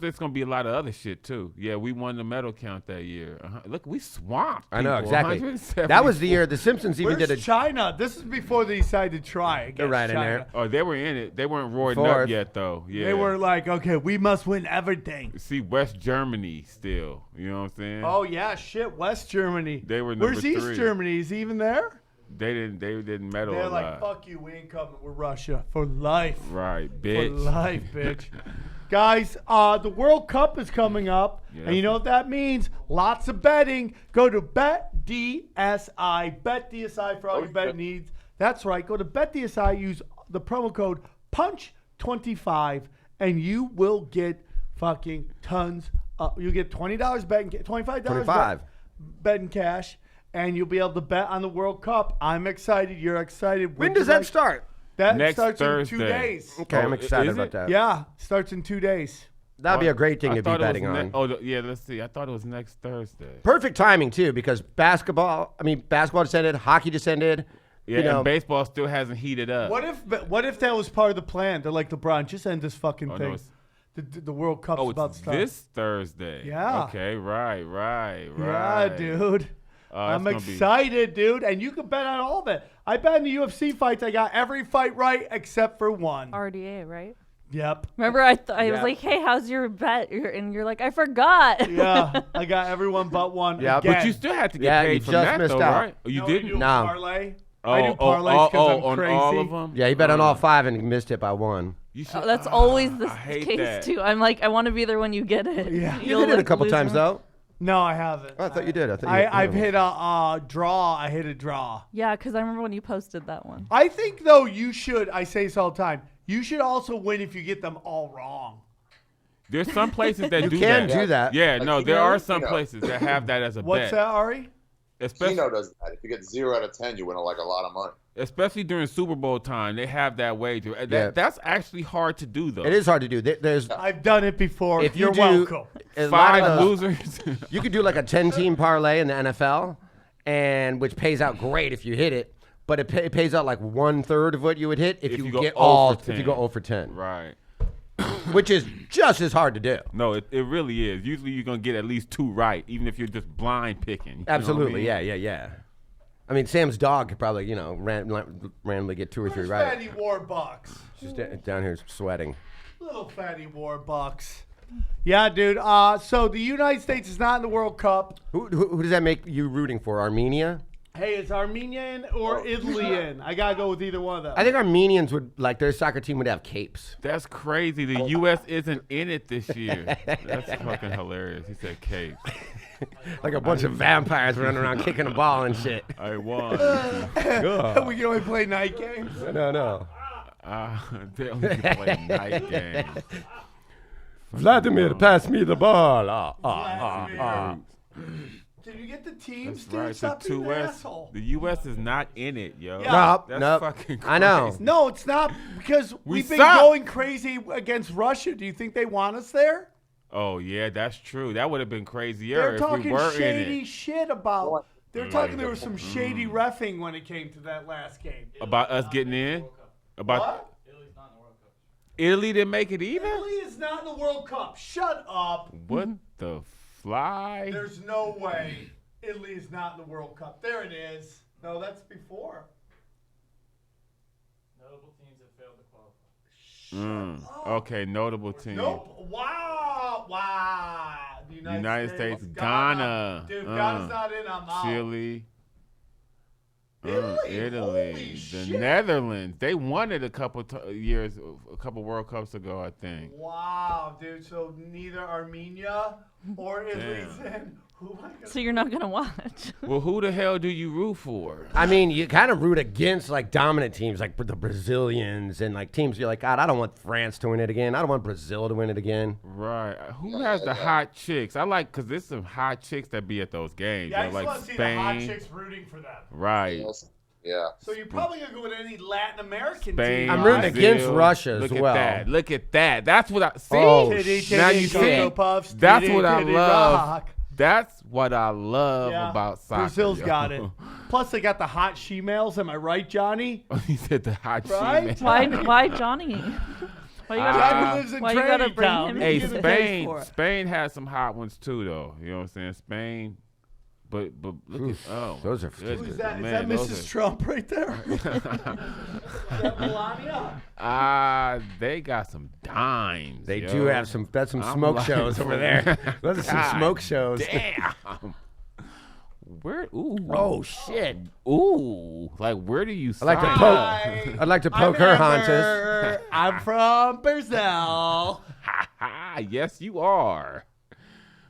there's gonna be a lot of other shit too. Yeah, we won the medal count that year. Look, we swamped. I know, people. exactly. 174. That was the year The Simpsons even Where's did a... China? This is before they decided to try against They're right in China. there. Oh, they were in it. They weren't roaring Fourth. up yet though. Yeah. They were like, okay, we must win everything. See, West Germany still. You know what I'm saying? Oh, yeah, shit, West Germany. They were number Where's East 3. Germany? Is he even there? They didn't medal They're a like, lot. fuck you, we ain't coming. We're Russia for life. Right, For bitch. life, bitch. Guys, the World Cup is coming up, Yeah. and you know what that means? Lots of betting. Go to BetDSI. BetDSI for all your betting needs. That's right. Go to BetDSI. Use the promo code PUNCH25, and you will get fucking tons. You'll get $20 betting, $25 $25. betting cash, and you'll be able to bet on the World Cup. I'm excited. You're excited. When Would does you that like- start? That Next starts Thursday. in 2 days. Okay, I'm Oh, excited is about it? that. Yeah, starts in 2 days. That'd be a great thing I to be thought it was betting on. yeah, let's see. I thought it was next Thursday. Perfect timing, too, because basketball just ended, hockey just ended. Yeah, and baseball still hasn't heated up. What if that was part of the plan? They're like, LeBron, just end this fucking thing. No, the World Cup's about to start. This Thursday. Yeah. Okay, right. Yeah, dude. I'm excited, dude. And you can bet on all of it. I bet in the UFC fights, I got every fight right except for one. RDA, right? Yep. Remember, I was like, "Hey, how's your bet?" And you're like, "I forgot." Yeah, I got everyone but one. Yeah, again. But you still had to get paid from that, though, right? Oh, you didn't? No. Parlay. I do parlays because I'm crazy. All of them? Yeah, he bet on all 5 and missed it by 1. That's always the case too. I'm like, I want to be there when you get it. Yeah, you hit it a couple times though. No, I haven't. Oh, I thought you did. I've hit a draw. I hit a draw. Yeah, because I remember when you posted that one. I think though you should. I say this all the time. You should also win if you get them all wrong. There's some places that you do can that. do that. Yeah, no, there are some places that have that as a bet. What's that, Ari? Keno does that. If you get 0 out of 10, you win like a lot of money. Especially during Super Bowl time, they have that wager. That's actually hard to do, though. It is hard to do. I've done it before. If you're welcome. 5 losers. You could do like a 10-team parlay in the NFL, and which pays out great if you hit it. But it pays out like 1/3 of what you would hit if you get all. If you go 0 for 10. Right. Which is just as hard to do. No, it really is. Usually you're gonna get at least 2 right, even if you're just blind picking. Absolutely, yeah. I mean, Sam's dog could probably, randomly get 2 or 3 right. Fatty Warbucks. She's down here sweating. Little fatty Warbucks. Yeah, dude. So the United States is not in the World Cup. Who does that make you rooting for? Armenia? Hey, is Armenian or Italy? I gotta go with either one of them. I think Armenians would their soccer team would have capes. That's crazy. The U.S. isn't in it this year. That's fucking hilarious. He said capes. Like a bunch of vampires running around kicking a ball and shit. I won. We can only play night games. No. They only play night games. Vladimir, pass me the ball. Can you get the teams? That's right. Stop being an asshole. The U.S. is not in it, yo. Yeah. That's fucking crazy. I know. No, it's not because we've been going crazy against Russia. Do you think they want us there? Oh yeah, that's true. That would have been crazier They're if talking we were shady in it. shit about. They're talking there was some shady reffing when it came to that last game. About us getting in? About what? Italy's not in the World Cup. Italy didn't make it either? Italy is not in the World Cup. Shut up. What the fly? There's no way Italy is not in the World Cup. There it is. No, that's before. Notable teams that failed to qualify. Okay, notable team. Nope. Wow. The United States, Ghana. Dude, Ghana's not in. I'm out. Chile. Italy. Italy. Holy The shit. Netherlands. They won it a couple World Cups ago, I think. Wow, dude. So neither Armenia or Italy's in. Who am I gonna So you're not gonna watch. Well, who the hell do you root for? I mean, you kind of root against dominant teams like the Brazilians and teams you're like, God, I don't want France to win it again. I don't want Brazil to win it again. Right. Who has the hot chicks? I like because there's some hot chicks that be at those games. Yeah, I just like want to see Spain. the hot chicks rooting for them. Right. Yeah. So you're probably gonna go with any Latin American Spain, team. I'm rooting Brazil. against Russia as Look well. At that. Look at that. That's what I see. Oh, Now you see. Puffs, That's what I titty love. rock. That's what I love Yeah. about soccer. Brazil's yo. got it. Plus, they got the hot she-males. Am I right, Johnny? He said the hot Right? she-man. Why Johnny? Why you Johnny gotta, lives in why you gotta Tranny bring Town. him Hey, Give into it this? Spain. for it. Spain has some hot ones too, though. You know what I'm saying? Spain. But look at those are- goodness, Who's that? man, Is that those Mrs. Trump right there? Is that Melania? They got some dimes. They yo. do have some. That's some I'm smoke like, shows over there. Those are some God smoke shows. Damn. Where? Ooh. Oh shit! Ooh. Like where do you? I'd like to sign poke. up? I'd like to poke her haunches. Amber. I'm from Brazil. Yes, you are.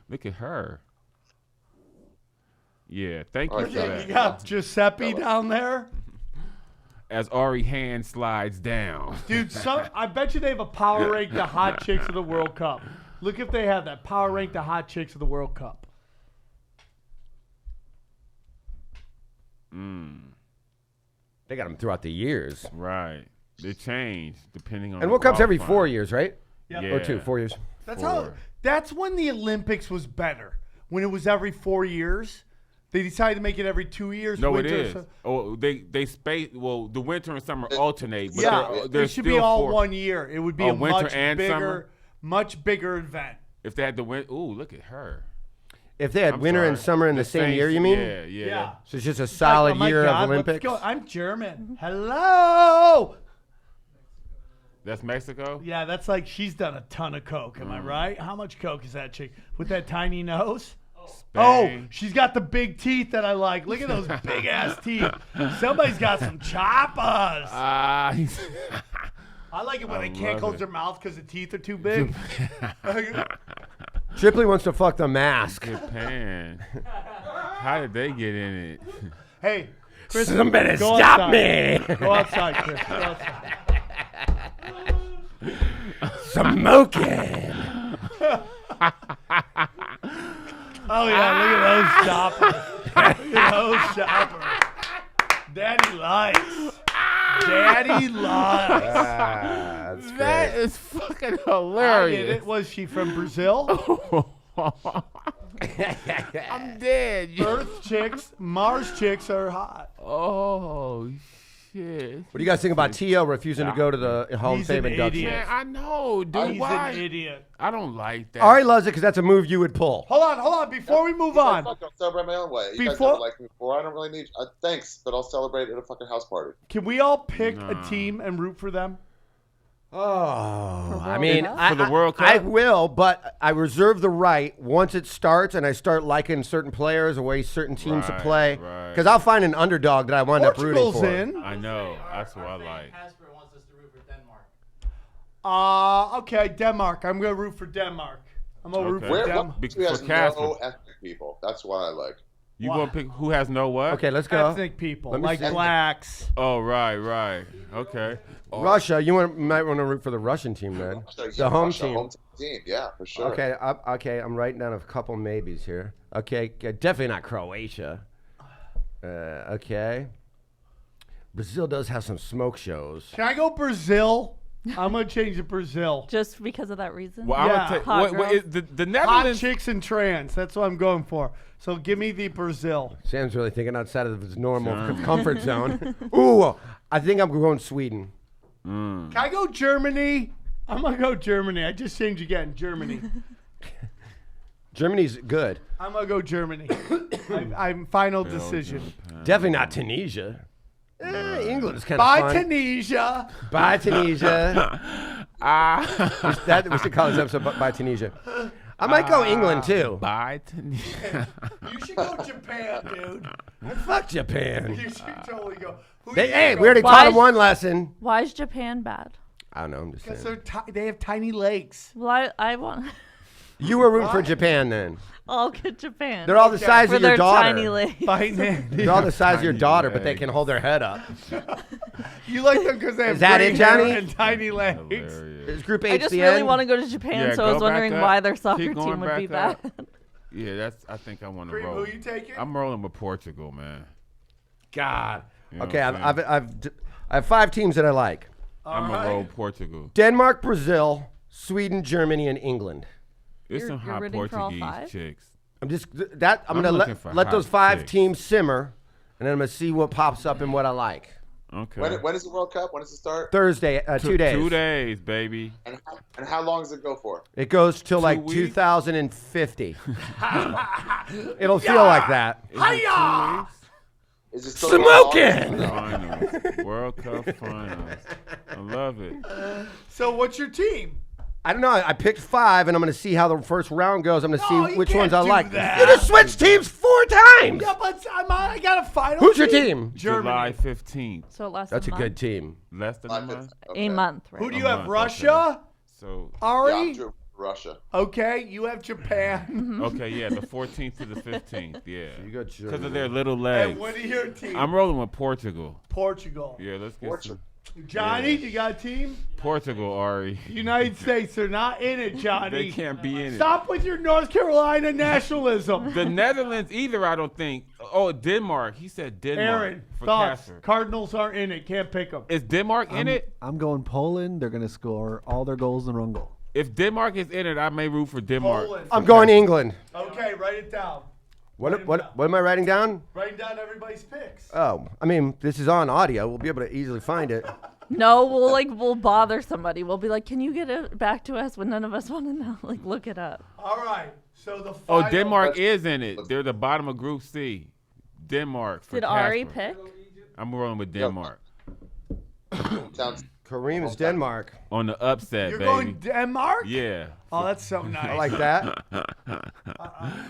Look at her. Yeah, thank you for You that. got Giuseppe down there. As Ari hand slides down. Dude, I bet you they have a power rank the hot chicks of the World Cup. Look if they have that. Power rank the hot chicks of the World Cup. They got them throughout the years. Right. They change depending on. And the World Cup's every 4 qualifying. years, right? Yep. Yeah. Or 2, 4 years. That's 4. That's when the Olympics was better. When it was every 4 years. They decided to make it every 2 years. No, winter, it is. so- Oh, they space. Well, the winter and summer alternate. But yeah, they're it should still be all 4. 1 year. It would be a winter much and bigger, summer? event. If they had the winter, ooh, look at her. If they had I'm winter and sorry. summer in the same year, you mean? Yeah. So it's just a solid Oh my year God, of Olympics. let's go. I'm German. Hello. That's Mexico. Yeah, that's like she's done a ton of coke. Am I right? How much coke is that chick with that tiny nose? Oh, Spain. she's got the big teeth that I like. Look at those big ass teeth. Somebody's got some choppers. I like it when they can't close their mouth because the teeth are too big. Tripoli wants to fuck the mask. Japan. How did they get in it? Hey, Chris, Somebody go stop outside. me! Go outside, Chris. Go outside. Smoking. Oh yeah, look at those shoppers. Look at those shoppers. Daddy likes. Daddy likes. That's That great. is fucking I did hilarious. it. Was she from Brazil? I'm dead. Earth chicks, Mars chicks are hot. Oh shit. What do you guys think about T.O. refusing to go to the Hall of He's Fame an induction? idiot. Man, I know, dude. He's Why? an idiot. I don't like that. Ari loves it because that's a move you would pull. Hold on. Before we move on, Fuck, I'll celebrate my own way. You guys Before- never liked me before. I don't really need. Thanks, but I'll celebrate at a fucking house party. can we all pick a team and root for them? Oh, I World mean, Cup? For the World I Cup? will, but I reserve the right once it starts and I start liking certain players or ways certain teams to Right, play. right. Because I'll find an underdog that I wind up rooting Portugal's for. in. I know. That's what I like. Casper wants us to root for Denmark. Okay, Denmark. I'm gonna root for Denmark. I'm gonna root Okay. for Where Denmark. Be- who has for Casper. no ethnic people? That's what I like. You gonna pick who has no what? Okay, let's go. Ethnic people, Let me like see. blacks. Oh, right. Okay. Russia, might want to root for the Russian team then. The home team. Home team, yeah, for sure. Okay, I'm writing down a couple maybes here. Okay, definitely not Croatia. Okay. Brazil does have some smoke shows. Can I go Brazil? I'm gonna change to Brazil. Just because of that reason. Well, Yeah. I'm gonna Hot take. What, girls. the Hot Netherlands? chicks and trans. That's what I'm going for. So give me the Brazil. Sam's really thinking outside of his normal comfort zone. Ooh, I think I'm going Sweden. Can I go Germany? I'm gonna go Germany. I just changed again. Germany. Germany's good. I'm gonna go Germany. I'm final decision. Definitely not Tunisia. England's kind of Bye, fun. Tunisia. Bye, Tunisia. That we should call this episode Bye, Tunisia. I might go England, too. Bye, Tunisia. You should go Japan, dude. Fuck Japan. You should totally go. Who They, you hey, gonna we already go? taught them one lesson. Why is Japan bad? I don't know. I'm just Because saying. they have tiny lakes. Well, I want. You were rooting for Japan then. I'll get Japan. They're all the size for of your their daughter. tiny legs. By name. They're all the size of your Tiny daughter, but they legs. can hold their head up. You like them because they have Is that gray it, Johnny? hair and tiny legs. Hilarious. Is Group I H just the really end? want to go to Japan, Yeah, so I was go back wondering up. why their soccer Keep going team would be back bad. up. Yeah, I think I want to Kareem, roll. who you taking? I'm rolling with Portugal, man. God. You know Okay, what I'm I have 5 teams that I like. I'm gonna roll Portugal. Denmark, Brazil, Sweden, Germany, and England. There's You're- some you're hot rooting for all Portuguese 5? chicks. I'm I'm gonna looking for let those hot 5 chicks. teams simmer, and then I'm gonna see what pops up and what I like. Okay. When is the World Cup? When does it start? Thursday, 2 days. 2 days, baby. And how long does it go for? It goes till like weeks? 2050. It'll feel like that. Hiya! Is it still Smoking! Finals. World Cup finals. I love it. So what's your team? I don't know. I picked 5, and I'm gonna see how the first round goes. I'm gonna No, see you which can't ones I do like. that. You just switched teams 4 times. Yeah, but I got a final. Who's your team? Germany. July 15th. So it lasts That's a month. good team. Less than a month. A month, right? Who do you A have? month, Russia? So, Yeah, Ari? I'm doing Russia. Okay, you have Japan. okay, yeah, the 14th to the 15th. Yeah. You got Because of their little And legs. what are your team? I'm rolling with Portugal. Portugal. Yeah, let's get Portugal. Johnny, you got a team? Portugal, Ari. United States, they're not in it, Johnny. They can't be in it. Stop with your North Carolina nationalism. The Netherlands either, I don't think. Oh, Denmark. He said Denmark Aaron, for thoughts? Casper. Cardinals aren't in it. Can't pick them. Is Denmark in it? I'm going Poland. They're going to score all their goals in one goal. If Denmark is in it, I may root for Denmark. Poland. I'm going England. Okay, write it down. What am I writing down? Writing down everybody's picks. Oh, I mean, this is on audio. We'll be able to easily find it. No, we'll bother somebody. We'll be like, can you get it back to us when none of us want to know? Like, look it up. All right. So the final Denmark is in it. They're the bottom of Group C. Denmark. Did Ari pick? I'm rolling with Denmark. Kareem is Denmark. On the upset, You're baby. going Denmark? Yeah. Oh, that's so nice. I like that.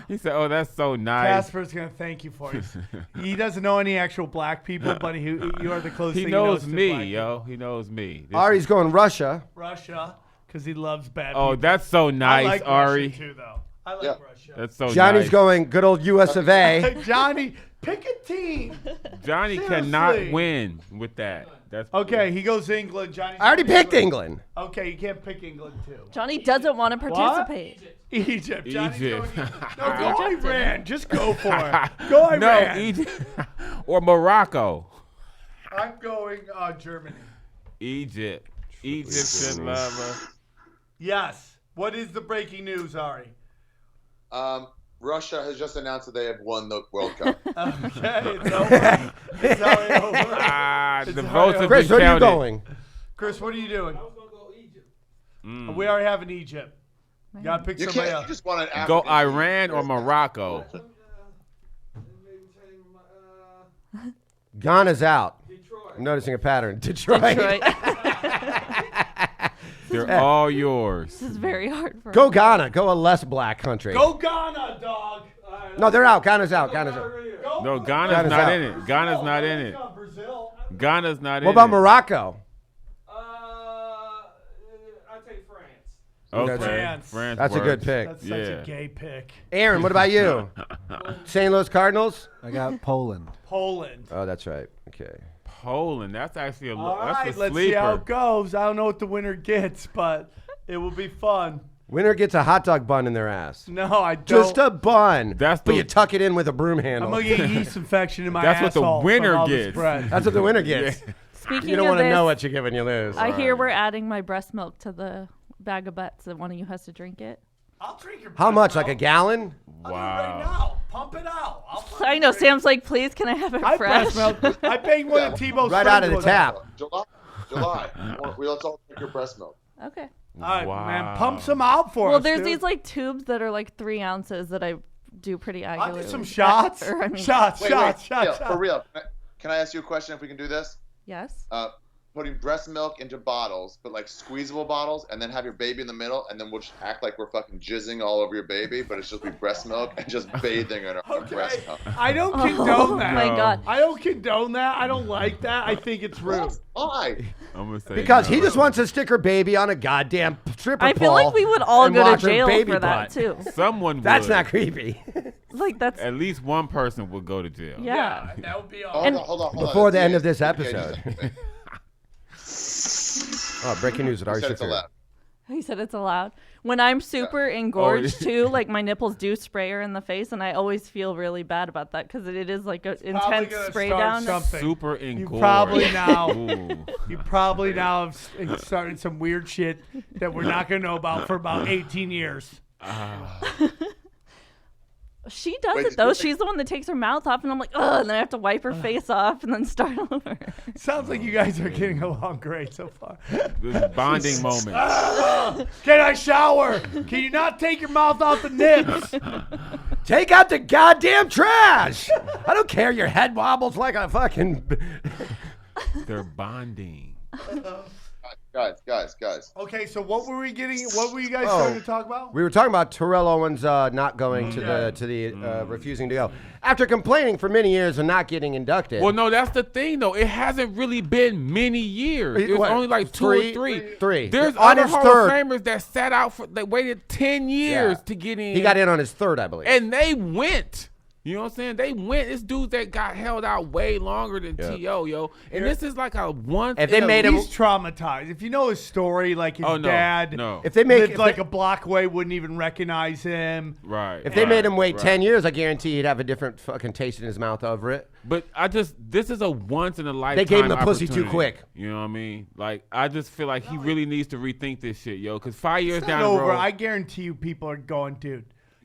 He said, "Oh, that's so nice." Casper's gonna thank you for it. He doesn't know any actual black people, but you are the closest. He thing knows to me, black yo. people. He knows me. Ari's going Russia. Russia, because he loves bad. Oh, people. that's so nice, I like Ari. Russia too, though. I like Russia. That's so Johnny's nice. going good old US of A. Johnny, pick a team. Johnny Seriously. cannot win with that. That's Okay, he goes England. Johnny. I already picked England. Okay, you can't pick England too. Johnny doesn't want to participate. Egypt. Johnny's Egypt. going No, go Iran. Just go for it. Go Iran. No, Egypt or Morocco. I'm going Germany. Egypt. Egyptian lover. Yes. What is the breaking news, Ari? Russia has just announced that they have won the World Cup. Okay, it's over. It's already over. The votes have Chris, been where are you counted. going? Chris, what are you doing? I was gonna go Egypt. We already have an Egypt. You gotta pick You somebody can't. else. You just want an Go African Iran team. or Morocco. Maybe change my Ghana's out. Detroit. I'm noticing a pattern. Detroit. Detroit. They're all yours. This is very hard for Go him. Ghana. Go a less black country. Go Ghana, dog. No, they're out. Ghana's out. Ghana's out. Go No, Ghana's Ghana's not out. in it. Ghana's not in it. Brazil. Ghana's not in it. What about Morocco? I take France. Okay. France. France That's a good works. pick. That's such Yeah. a gay pick. Aaron, what about you? St. Louis Cardinals? I got Poland. Poland. Oh, that's right. Okay. Poland. That's actually a All that's right, a let's see how sleeper. it goes. I don't know what the winner gets, but it will be fun. Winner gets a hot dog bun in their ass. No, I don't. Just a bun. That's but the- you tuck it in with a broom I'm handle. gonna get yeast infection in my That's what the asshole from winner all this gets. bread. That's what the winner gets. Speaking You don't of want to this, know what you get when you lose. I hear we're adding my breast milk to the bag of bets that one of you has to drink it. I'll drink your How breast much? milk. Like a gallon? I'll do it right now. Pump it out. I'll fucking I know. drink Sam's like, please, can I have it I fresh? breast milk. I banged one of Tebow's Right out of the friends tap. July. Let's all drink your breast milk. Okay. All right, Wow. man. Pump some out for Well, us. there's dude. these like tubes that are like 3 ounces that I do pretty I'll regularly. do some shots. Or, I mean, Shots. Wait, shots. yeah, Shots. for real. Can I ask you a question if we can do this? Yes. Putting breast milk into bottles, but like squeezable bottles, and then have your baby in the middle, and then we'll just act like we're fucking jizzing all over your baby, but it's just be breast milk and just bathing in our breast milk. I don't Oh condone that. my God. I don't condone that. I don't like that. I think it's rude. Why? I'm gonna say Because no. he just wants to stick her baby on a goddamn stripper I feel pole like we would all and go watch to her jail baby for that butt. too. Someone That's would. not creepy. Like that's At least one person would go to jail. yeah. That would be Hold all. on. Before the end of this Yeah, episode. Oh, breaking news with Ari said it's Shaffir. allowed. He said it's allowed. When I'm super engorged too, like my nipples do spray her in the face, and I always feel really bad about that because it is like an Probably intense gonna spray start down. something. Super You engorged. probably now. Ooh. You probably now have started some weird shit that we're not gonna know about for about 18 years. She does Wait, it though. wait. She's the one that takes her mouth off, and I'm like, ugh, and then I have to wipe her face off and then start over. Sounds like you guys are getting along great so far. This bonding moment. Can I shower? Can you not take your mouth off the nips? Take out the goddamn trash. I don't care. Your head wobbles like a fucking. They're bonding. Guys. Okay, so what were we getting? What were you guys starting to talk about? We were talking about Terrell Owens not going to the refusing to go after complaining for many years and not getting inducted. Well, no, that's the thing, though. It hasn't really been many years. It was What, only like two or three. Three. There's On other his Hall third. of Famers that sat out for, that waited 10 years to get in. He got in on his third, I believe. And they went. You know what I'm saying? They went. It's dudes that got held out way longer than T.O., yo. And this is like a once. If they made him, He's traumatized. If you know his story, like his dad if they make lived like a block away, wouldn't even recognize him. Right. If they made him wait 10 years, I guarantee he'd have a different fucking taste in his mouth over it. But this is a once in a lifetime. They gave him the pussy too opportunity. quick. You know what I mean? Like, I just feel like he really needs to rethink this shit, yo. Because 5 years It's down not the over. road. I guarantee you people are going, dude.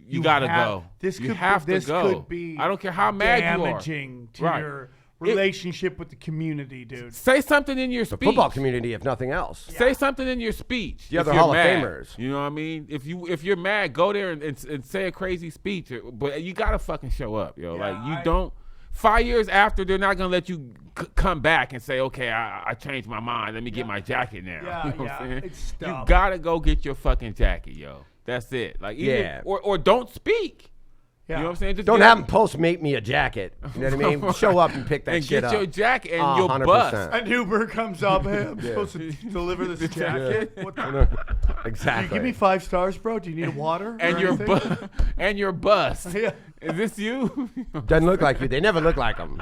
you gotta go. You have to go. Could be I don't care how mad you are. Damaging to your relationship with the community, dude. Say something in your The speech. football community, if nothing else. Say something in your speech. The other if you're Hall of mad. Famers. You know what I mean? If you're mad, go there and say a crazy speech. But you gotta fucking show up, yo. Yeah, like you don't. 5 years after, they're not gonna let you come back and say, okay, I changed my mind. Let me get my jacket now. Yeah, you know what I'm saying? It's you dumb. gotta go get your fucking jacket, yo. That's it. Like or don't speak. Yeah. You know what I'm saying? Just Don't get have them Postmate me a jacket. You know what I mean? Show up and pick that and shit get up. your jacket and your 100%. bus. An Uber comes up. Hey, I'm supposed to deliver this jacket. What the? Can Exactly. you give me 5 stars, bro? Do you need water? And or your anything? and your bus. Yeah. Is this you? Doesn't look like you. They never look like them.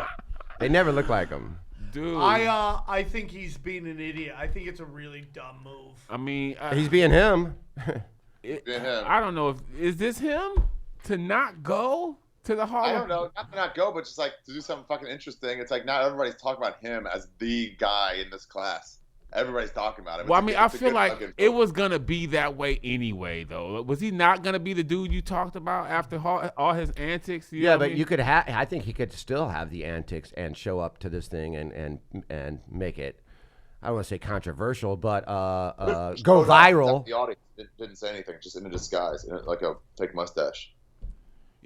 They never look like them. Dude. I think he's being an idiot. I think it's a really dumb move. I mean, He's being him. I don't know if is this him to not go to the Hall. I don't know, not to not go, but just like to do something fucking interesting. It's like not everybody's talking about him as the guy in this class. Everybody's talking about him. Well, I It's mean, a- I it's a feel good like fucking it book. was gonna be that way anyway, though. Was he not gonna be the dude you talked about after all his antics? You know Yeah, what I but mean? you could have. I think he could still have the antics and show up to this thing and make it. I don't want to say controversial, but go Showed up, viral. The audience didn't say anything, just in a disguise, like a fake mustache.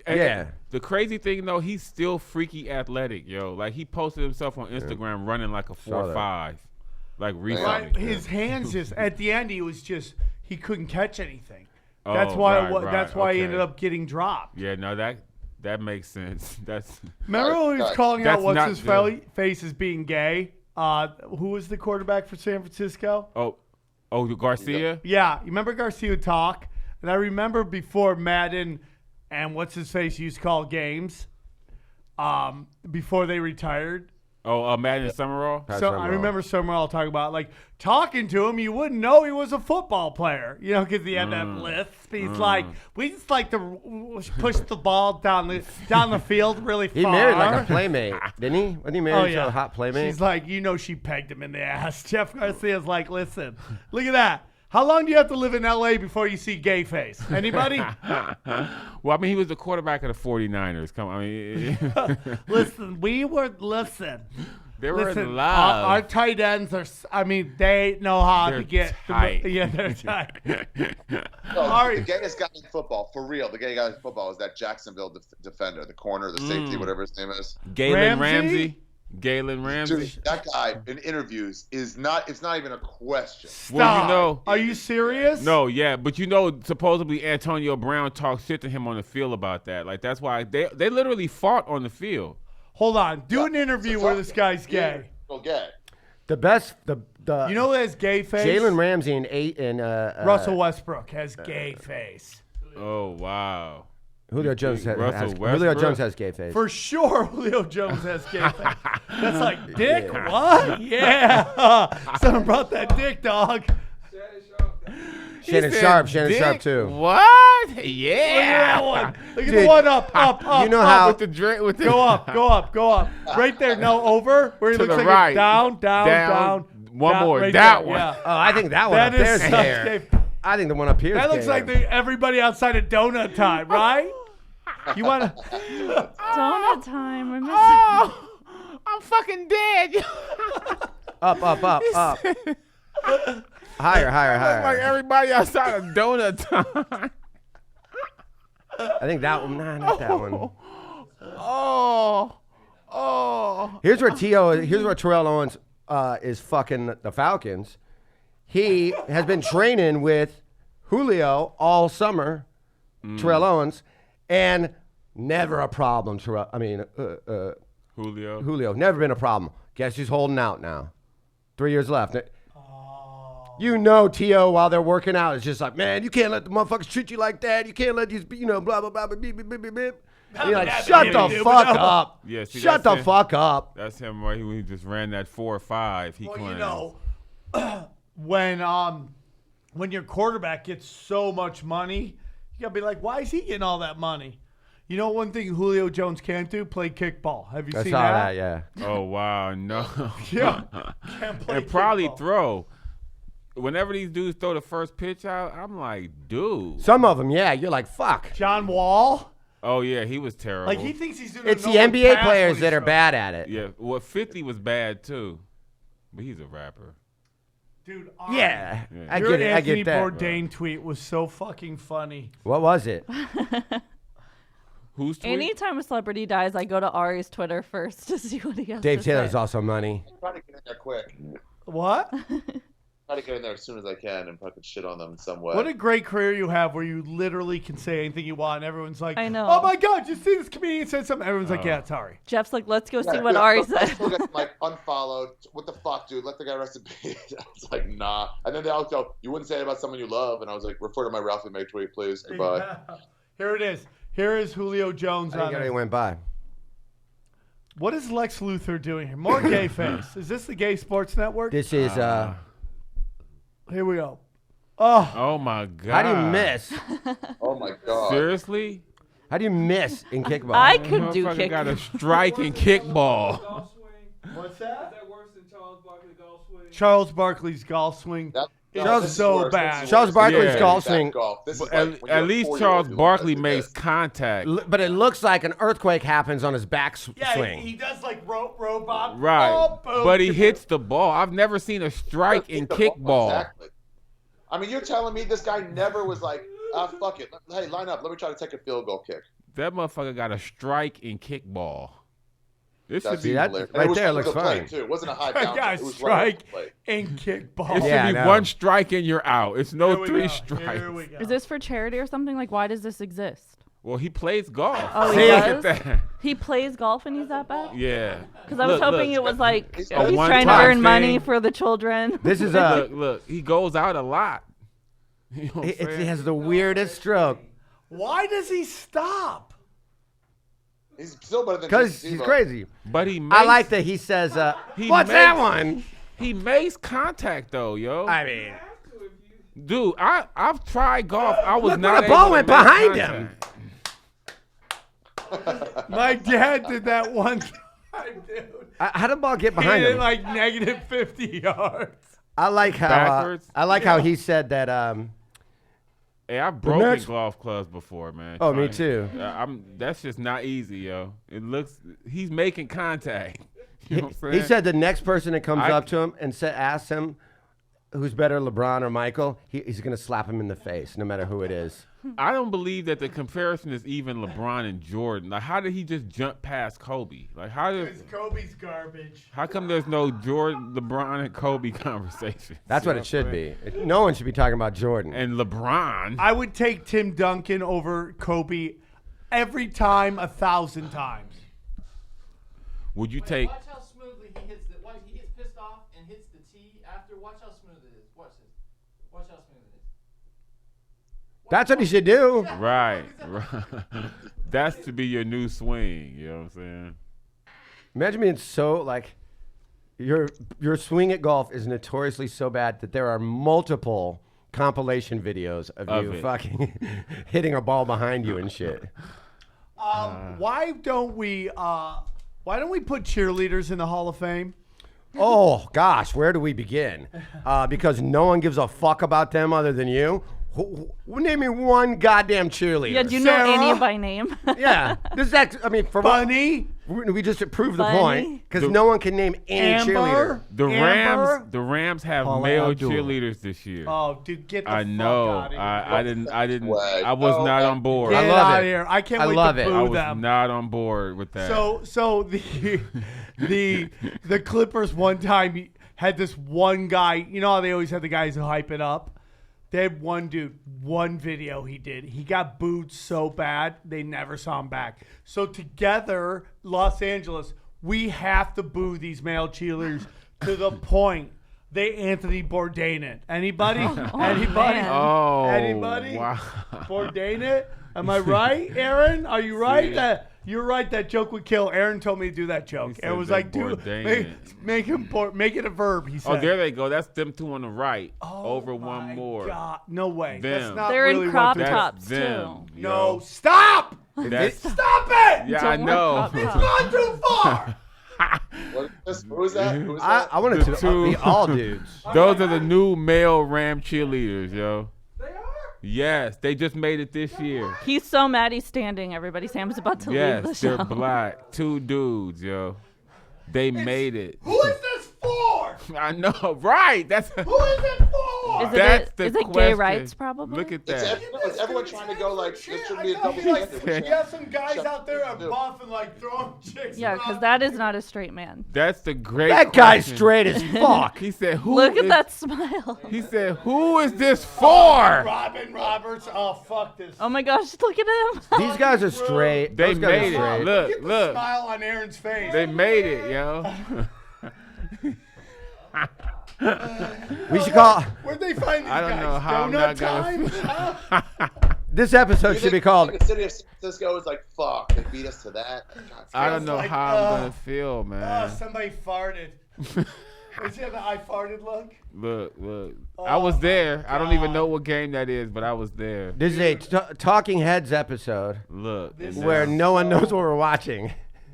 And Yeah. The crazy thing though, he's still freaky athletic, yo. Like he posted himself on Instagram running like a Saw that. 4.5, like recently. Right, his hands just at the end. He couldn't catch anything. That's Oh, why. right, That's why he okay. ended up getting dropped. Yeah, no, that makes sense. That's Remember when he was Right. calling out That's what's not his good. face as being gay? Who was the quarterback for San Francisco? oh, Garcia. Yeah, you remember Garcia would talk, and I remember before Madden and what's his face used to call games, before they retired. Oh, Madden Summerall. Pat So I Summerall. remember Summerall talking about like talking to him, you wouldn't know he was a football player, you know, because he had that lisp. He's like, we just like to push the ball down the field really far. He married like a playmate, didn't he? Wasn't he married to a hot playmate? She's like, you know, she pegged him in the ass. Jeff Garcia's like, listen, look at that. How long do you have to live in L.A. before you see gay face? Anybody? Well, I mean, he was the quarterback of the 49ers. Come on, I mean, Listen, they were Listen, in love. our tight ends are. I mean, they know how They're to get. tight. Yeah, they're tight. No, Ari- the gayest guy in football, for real, the gay guy in football is that Jacksonville defender, the corner, the safety, whatever his name is. Galen Ramsey? Ramsey. Galen Ramsey. Dude, that guy in interviews is not. It's not even a question. Well, you know. Are you serious? No, yeah, but you know, supposedly Antonio Brown talked shit to him on the field about that. Like that's why they literally fought on the field. Hold on. Do an interview where this guy's gay. Go gay. the best. The You know who has gay face? Jalen Ramsey and Russell Westbrook has gay face. Oh wow. Julio Jones has, Russell Julio Westbrook? Jones has gay face. For sure, Julio Jones has gay face. That's like dick. What? Yeah. Someone brought that dick, dog. Shannon He Sharp said dick. too. What? Look at Yeah. that one. Look at Dude, the one up. you know up. how- With the drink, with the Go up. Right there. No, over. Where he To looks the like right. down. One down, more. right That there, one. Yeah. Oh, I think that one That up is there's such hair. gay. I think the one up here. That looks like everybody outside of donut time, right? You want to? Donut time. We're missing. Oh, I'm fucking dead. up. Higher. Like everybody outside of donut time. I think that one. Nah, not that one. Oh. Here's where Terrell Owens is fucking the Falcons. He has been training with Julio all summer, Terrell Owens, and never a problem. Julio, never been a problem. Guess who's holding out now? 3 years left. You know, T.O., while they're working out, is just like, man, you can't let the motherfuckers treat you like that. You can't let these, blah, blah, blah, beep, beep, beep, beep, beep. And you're like, shut the fuck up. Yeah, see, Shut that's the it. fuck up. That's him right. He just ran that 4.5. He Well, claims. you know, when your quarterback gets so much money, you gotta be like, why is he getting all that money? You know, one thing Julio Jones can't do: play kickball. Have you I seen saw that? that, yeah. Oh wow, no. Yeah. Can't play And probably kickball. throw. whenever these dudes throw the first pitch out, I'm like, dude. Some of them, yeah. You're like, fuck. John Wall. Oh yeah, he was terrible. Like he thinks he's doing. It's a the no NBA pass players when that he's are bad at it. Yeah, well, 50 was bad too, but he's a rapper. Dude, Yeah, I your get it. I Anthony get that. Bourdain tweet was so fucking funny. What was it? Who's tweet? Anytime a celebrity dies, I go to Ari's Twitter first to see what he has Dave to Taylor's say. also money. Try to get in there quick. What? Try to get in there as soon as I can and fucking shit on them in some way. What a great career you have where you literally can say anything you want and everyone's like, I know. oh my God, you see this comedian said something? Everyone's like, yeah, it's Ari. Jeff's like, let's go see Yeah, what dude, Ari I said. still get, like, unfollowed. What the fuck, dude? Let the guy rest in peace. I was like, nah. And then they all go, you wouldn't say it about someone you love. And I was like, refer to my Ralphie May tweet, please. Goodbye. Yeah. Here it is. Here is Julio Jones I on think it it. already went by. What is Lex Luthor doing here? More gay face. Is this the Gay Sports Network? This is Here we go. Oh, Oh my god. how do you miss? Oh, my God. Seriously? How do you miss in kickball? I could do Motherfucker kick. got a strike in kickball. Golf swing. what's Is that? that worse than Charles Barkley golf swing? Charles Barkley's golf swing. That, Charles this is so worse. bad. This is Charles worse. Barkley's Yeah. golf Back swing, golf. This is At, like when at you're a least 4-year-old Charles who Barkley looks makes like this. contact. but it looks like an earthquake happens on his back Yeah, swing. he does like robot. Right. Oh, boom. But he hits the ball. I've never seen a strike in kickball. Exactly. I mean, you're telling me this guy never was like, fuck it. Hey, line up. Let me try to take a field goal kick. That motherfucker got a strike in kickball. This should That's be that- hilarious. And right it was there from looks the plate, fine. too. It wasn't a high I bounce. got It a was right off strike the plate. in it kickball. should Yeah, I be know. one strike and you're out. It's no Here we three go. strikes. Here we go. Is this for charity or something? Like, why does this exist? Well, he plays golf. Oh, he Look does? at that. He plays golf and he's that bad? Yeah. Because I was hoping it was like He's he's a trying to one-time earn money thing. for the children. This is Look, he goes out a lot. You know what I'm he saying? has the weirdest stroke Why does he stop? He's still better than because Jayson he's Thibault. crazy. But he makes, I like that he says, He "What's that makes- one?" He makes contact though, yo. I mean, Dude, I've tried golf. I was Look not where the able ball to went make behind him. contact. My dad did that one time, dude. how did the ball get He behind hit him? like negative 50 yards. I like how Backwards? how he said that. Hey, I've broken next- golf clubs before, man. Oh, me Trying- too. That's just not easy, yo. It looks. He's making contact. You know what I'm He saying? said the next person that comes I- up to him and asks him who's better, LeBron or Michael, he's going to slap him in the face, no matter who it is. I don't believe that the comparison is even LeBron and Jordan. Like, how did he just jump past Kobe? Like, Kobe's garbage. how come there's no Jordan, LeBron, and Kobe conversation? That's what it should be. No one should be talking about Jordan. And LeBron. I would take Tim Duncan over Kobe every time, 1,000 times. Would you take? Watch how smoothly he hits the. Watch, he gets pissed off and hits the tee after. Watch how smooth it is. Watch this. Watch how smooth it is. That's what he should do. Right. That's to be your new swing. You know what I'm saying? Imagine being so like your swing at golf is notoriously so bad that there are multiple compilation videos of you it. fucking hitting a ball behind you and shit. Why don't we put cheerleaders in the Hall of Fame? Oh gosh, where do we begin? Because no one gives a fuck about them other than you. Name me one goddamn cheerleader. Yeah, do you know Sarah? any by name? Yeah, this is I mean, for Bunny, we just proved the Bunny? point because no one can name any cheerleader. Amber. The Rams have Paula male Abdul. cheerleaders this year. Oh, dude, get the I fuck know. out of here. I didn't. way. I was Oh, not my- on board. Get I love out it. of here. I can't I wait love to it. boo I was them. not on board with that. So the Clippers one time had this one guy. You know how they always have the guys who hype it up. They had one dude, one video he did. He got booed so bad they never saw him back. So together, Los Angeles, we have to boo these male cheerleaders to the point they Anthony Bourdain it. Anybody? Anybody? man. Oh, Anybody? wow. Bourdain it? Am I right, Aaron? Are you right? You're right. That joke would kill. Aaron told me to do that joke. said It was that like, dude, Bourdain make it a verb. He said. Oh, there they go. That's them two on the right. Oh, over my one more. God. No way. Them. That's not They're really in crop what That's tops them. too. No, yo. stop! That's, Stop it! yeah, I Don't wear know. crop It's tops. gone too far. Who was that? Who was that? I wanted The to two- be all dudes. Those are the new male Ram cheerleaders, yo. They are. Yes, they just made it this year. He's so mad he's standing. Everybody, Sam's about to leave the Yes, show. they're black. 2 dudes, yo. They made it. Who is this for? I know, right? That's Who is it for? that's the is it gay question. rights, probably? Look at It's that. everyone trying to go like this should be a I double thought standard. you have some guys Shut out there are up. buff and like throwing chicks. Yeah, around. because that is not a straight man. That's the great. That guy's question. straight as fuck. He said, "Who?" Look at is-" that smile. He said, "Who is this for?" Robin Roberts. Oh fuck this. Oh my gosh, look at him. These guys are straight. They Those guys made are it. straight. Look, Look at the look. smile on Aaron's face. They made it, yo. We should call Where'd they find these I don't guys? know how I'm Donut not gonna. time? this episode should be called. The city of San Francisco is like, fuck, they beat us to that. God, I don't know like, how I'm gonna feel, Oh, man. somebody farted. Is it the I farted look? Look. I was there. I don't even God. know what game that is, but I was there. This is a Talking Heads episode Look. This and where now- no one knows what we're watching.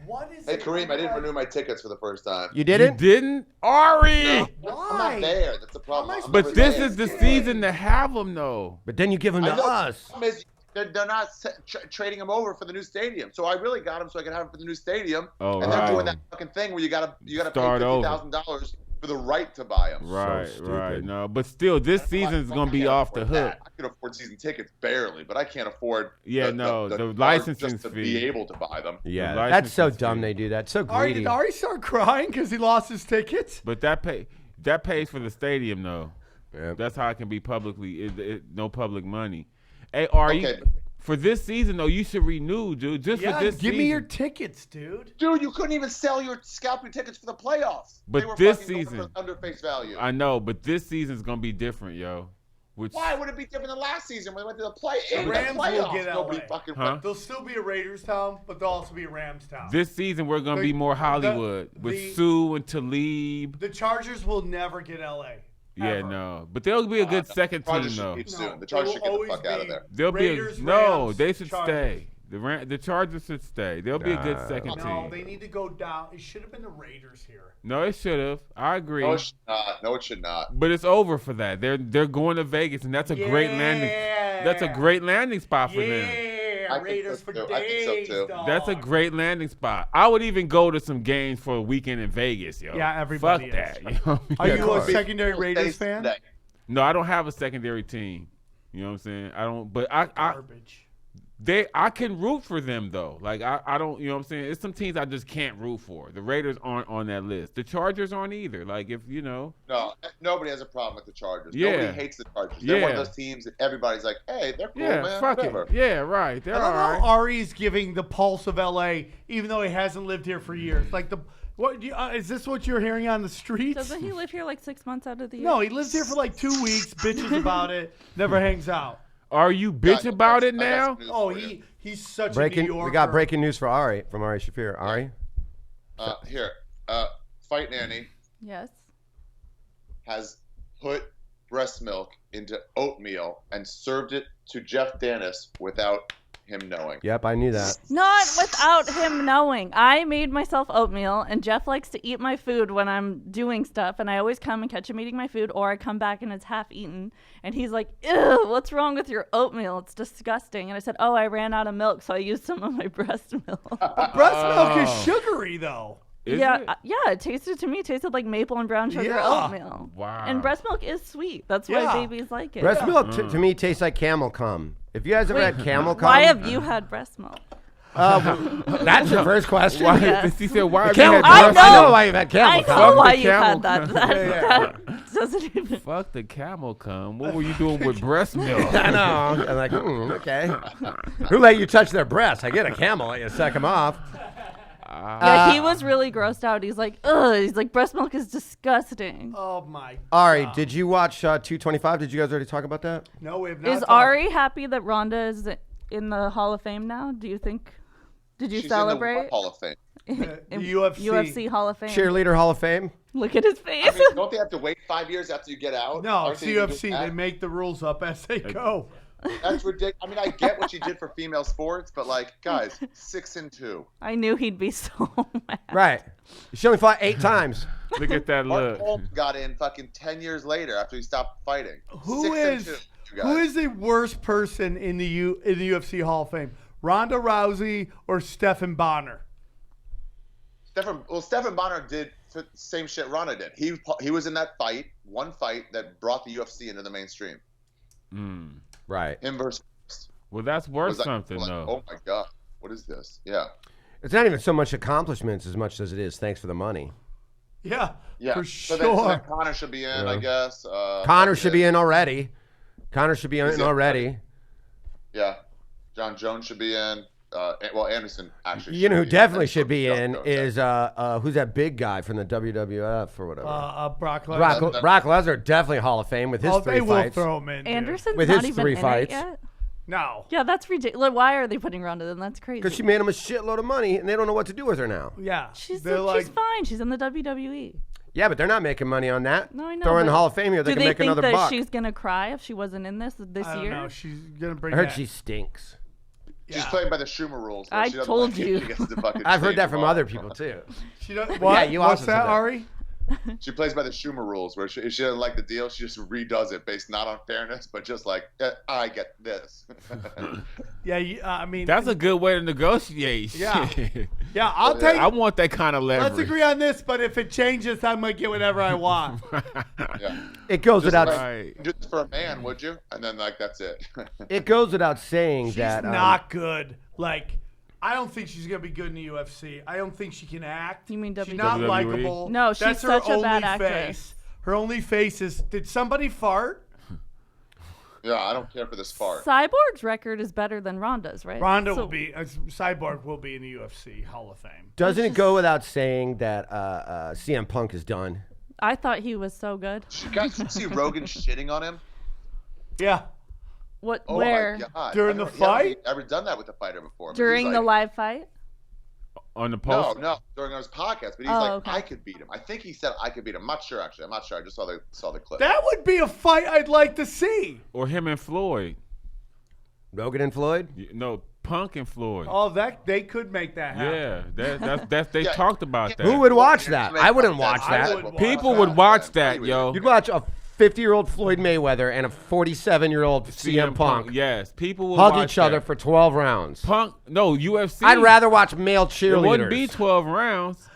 What is Hey it? Kareem, I didn't renew my tickets for the first time. You You didn't? didn't, Ari. Why? I'm not there. That's the problem. How am I I'm But never this there. is the season to have them, though. But then you give them to I know. us. The problem is they're not trading them over for the new stadium. So I really got them so I could have them for the new stadium. Oh, and they're right. doing that fucking thing where you gotta Start pay over. $50,000 for the right to buy them. Right, stupid. right. No, but still, this season's gonna be off the hook. I can afford season tickets barely, but I can't afford Yeah, the card licensing just to fee. be able to buy them. Yeah, The that's so licensing dumb fee. they do that. So Ari, greedy. did Ari start crying because he lost his tickets? But that pays for the stadium, though. Yeah. That's how it can be publicly. No public money. Hey, Ari, Okay. for this season though, you should renew, dude. Just for Yeah, this give season. me your tickets, dude. Dude, you couldn't even sell your scalping tickets for the playoffs. But they were this fucking going season- for under face value. I know, but this season's gonna be different, yo. Which Why would it be different than last season when they went to the The Rams will playoffs? get Nobody LA. fucking Huh? There'll still be a Raiders town, but there'll also be a Rams town. this season we're gonna The- be more Hollywood with the- Sue and Talib. The Chargers will never get LA. Yeah, ever. no, but there'll be a good second team Chargers should though. leave No, soon. The they Chargers will should get the always fuck out of be there. There'll Raiders, be no. Rams, They should Chargers. stay. The Chargers should stay. There'll be a good second No, team. they need to go down. It should have been the Raiders here. No, it should have. I agree. No, it should not. No, it should not. But it's over for that. They're going to Vegas, and that's a great landing. That's a great landing spot for them. Yeah, I think Raiders so, for too. I think so, days, too. dog. That's a great landing spot. I would even go to some games for a weekend in Vegas, yo. Yeah, everybody Fuck is. that. You know? Are you a course. secondary Raiders Stays fan? today. No, I don't have a secondary team. You know what I'm saying? I don't. But I Garbage. I can root for them though. Like I don't. You know what I'm saying? It's some teams I just can't root for. The Raiders aren't on that list. The Chargers aren't either. Like if you know. No, nobody has a problem with the Chargers. Yeah. Nobody hates the Chargers. They're one of Yeah. those teams that everybody's like, hey, they're cool, Yeah, man. fuck Whatever. it. Yeah, right. They're I all love right. how Ari's giving the pulse of LA, even though he hasn't lived here for years. Like is this what you're hearing on the streets? Doesn't he live here like 6 months out of the year? No, he lives here for like 2 weeks, bitches about it, never hangs out. Are you bitch Yeah, about I it got now? some news Oh, for you. he's such a New Breaking. Yorker. We got breaking news for Ari from Ari Shaffir. Ari. Here, Fight Nanny Yes. has put breast milk into oatmeal and served it to Jeff Dennis without him knowing. Yep, I knew that. Not without him knowing. I made myself oatmeal, and Jeff likes to eat my food when I'm doing stuff, and I always come and catch him eating my food, or I come back and it's half eaten, and he's like, ew, what's wrong with your oatmeal? It's disgusting. And I said, oh, I ran out of milk, so I used some of my breast milk. Breast milk is sugary, though. Is yeah, it? yeah, it tasted like maple and brown sugar Yeah. oatmeal. Wow. And breast milk is sweet. That's why Yeah. babies like it. Breast milk to me tastes like camel cum. If you guys ever Wait, had camel cum, why have you had breast milk? that's the first question. Why? Yes. He said, "Why have Camel you cum. had I breast know. I know milk?" why you've had camel I cum. know Fuck why the you camel had that. cum. That doesn't even. Fuck the camel cum. What were you doing with breast milk? I know. I'm like, okay. Who let you touch their breasts? I get a camel, let you suck them off. Yeah, he was really grossed out. He's like, ugh. He's like, breast milk is disgusting. Oh my. Ari, God. did you watch 225? Did you guys already talk about that? No, we have not. Is talked. Ari happy that Rhonda is in the Hall of Fame now? Do you think? Did you She's celebrate? in the Hall of Fame. In UFC. UFC Hall of Fame. Cheerleader Hall of Fame? Look at his face. I mean, don't they have to wait 5 years after you get out? No, Aren't it's they even UFC. doing that? They make the rules up as they go. That's ridiculous. I mean, I get what she did for female sports, but like, guys, 6-2. I knew he'd be so mad. Right. She only fought 8 times. Look at that Mark look. Holmes got in fucking 10 years later after he stopped fighting. Who 6-2, is you who guys. is the worst person in the UFC Hall of Fame? Ronda Rousey or Stephan Bonner? Stephan Bonner did the same shit Ronda did. He was in that one fight that brought the UFC into the mainstream. Right. Him versus. Well, that's worth was like, something, like, though. oh my god, what is this? Yeah. It's not even so much accomplishments as much as it is thanks for the money. Yeah, Yeah. for So sure. then Conor should be in, Yeah. I guess. Connor should be in already. Connor should be He's in in. already. Yeah. John Jones should be in. Well, Anderson actually. You know who be definitely should be John in Jones, is who's that big guy from the WWF or whatever? Brock Lesnar. Brock Lesnar, definitely Hall of Fame with his 3 They will fights. throw him in. dude. Anderson's With not his even 3 in fights. it yet. No. Yeah, that's ridiculous. Why are they putting Ronda then? That's crazy. Because she made him a shitload of money, and they don't know what to do with her now. Yeah. She's They're like, she's fine. She's in the WWE. Yeah, but they're not making money on that. No, I know. Throw her in the but Hall of Fame here, they do can they make think another that buck. she's gonna cry if she wasn't in this I don't year? know. She's gonna bring. I heard that. she stinks. She's Yeah. playing by the Schumer rules. where I she doesn't told like it. you. She gets to fucking I've heard change that them from all. other people too. She does, what? Yeah, you also What's said that, that. Ari? She plays by the Schumer rules, where if she doesn't like the deal, she just redoes it based not on fairness, but just like, I get this. Yeah, I mean, That's a good way to negotiate. Yeah. Shit. yeah. I'll take. I want that kind of leverage. Let's agree on this, but if it changes, I'm gonna get whatever I want. Yeah. It goes Just without like- Right. Just for a man, would you? And then like that's it. it goes without saying She's that not good. Like, I don't think she's gonna be good in the UFC. I don't think she can act. You mean she's WWE? not WWE? likable? No, she's That's her such a only bad face. actress. Her only face is. Did somebody fart? Yeah, I don't care for this part. Cyborg's record is better than Ronda's, right? Ronda So- will be. Cyborg will be in the UFC Hall of Fame. doesn't it go without saying that CM Punk is done? I thought he was so good. You guys see Rogan shitting on him? Yeah. What? Oh where? my god! During the He hasn't fight? ever done that with a fighter before. but During he's the like, live fight? On the No, post. no, during his podcast. But he's Oh, like, okay. I could beat him. I think he said I could beat him. I'm not sure actually. I'm not sure. I just saw the clip. That would be a fight I'd like to see. Or him and Floyd. Rogan and Floyd? No, Punk and Floyd. Oh, they could make that happen. Yeah, that's they Yeah. talked about that. Who would watch that? I wouldn't watch I that. would watch People that. would watch that, yo. You'd watch a 50-year-old Floyd Mayweather and a 47-year-old CM Punk Yes, people would hug watch each other that. for 12 rounds. Punk. No, UFC. I'd rather watch male It cheerleaders. wouldn't be 12 rounds.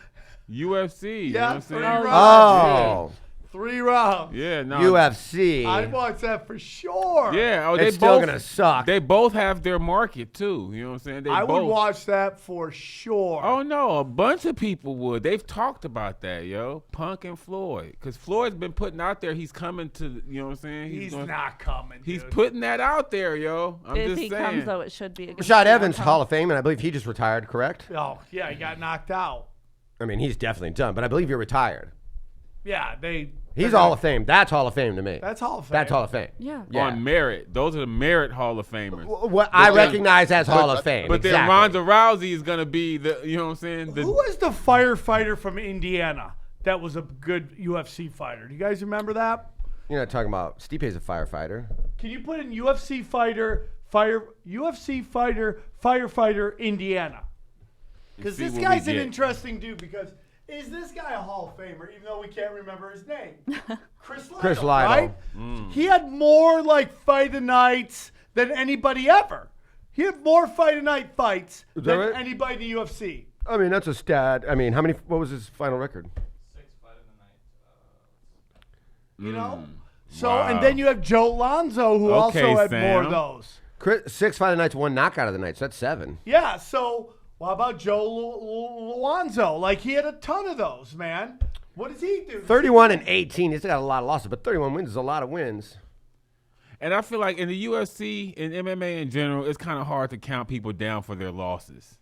UFC. You know Yeah, what I'm saying? 3 rounds. Oh, 3 rounds. Yeah, no. UFC. I'd watch that for sure. Yeah, oh, It's they still both, gonna suck. They both have their market too. You know what I'm saying? They I both. would watch that for sure. Oh no, a bunch of people would. They've talked about that, yo. Punk and Floyd, because Floyd's been putting out there he's coming to. You know what I'm saying? he's gonna- not coming. He's dude. putting that out there, yo. I'm If just he saying. comes, though, it should be. against Rashad CM Evans, Punk. Hall of Fame, and I believe he just retired, correct? Oh yeah, he got knocked out. I mean, he's definitely done, but I believe you're retired. Yeah, He's Hall of Fame. That's Hall of Fame to me. That's Hall of Fame. That's Hall of Fame. Yeah. Yeah. On merit, those are the merit Hall of Famers. What I recognize as Hall of Fame. But then exactly. Ronda Rousey is gonna be the. You know what I'm saying? Who was the firefighter from Indiana that was a good UFC fighter? Do you guys remember that? You're not talking about Stipe's a firefighter. Can you put in UFC firefighter Indiana? Because see this what guy's we an get. interesting dude. Because is this guy a Hall of Famer? Even though we can't remember his name, Chris Lytle. Lytle. Right? He had more like fight of nights than anybody ever. He had more fight of night fights Is than that right? anybody in the UFC. I mean, that's a stat. I mean, what was his final record? 6 fight of the night. You know. So Wow. and then you have Joe Lonzo, who Okay, also had more of Sam. those. 6 fight of the nights, 1 knockout of the night. So that's 7. Yeah, so what about Joe Lonzo? Like, he had a ton of those, man. What does he do? 31 and 18. He's got a lot of losses, but 31 wins is a lot of wins. And I feel like in the UFC and MMA in general, it's kind of hard to count people down for their losses.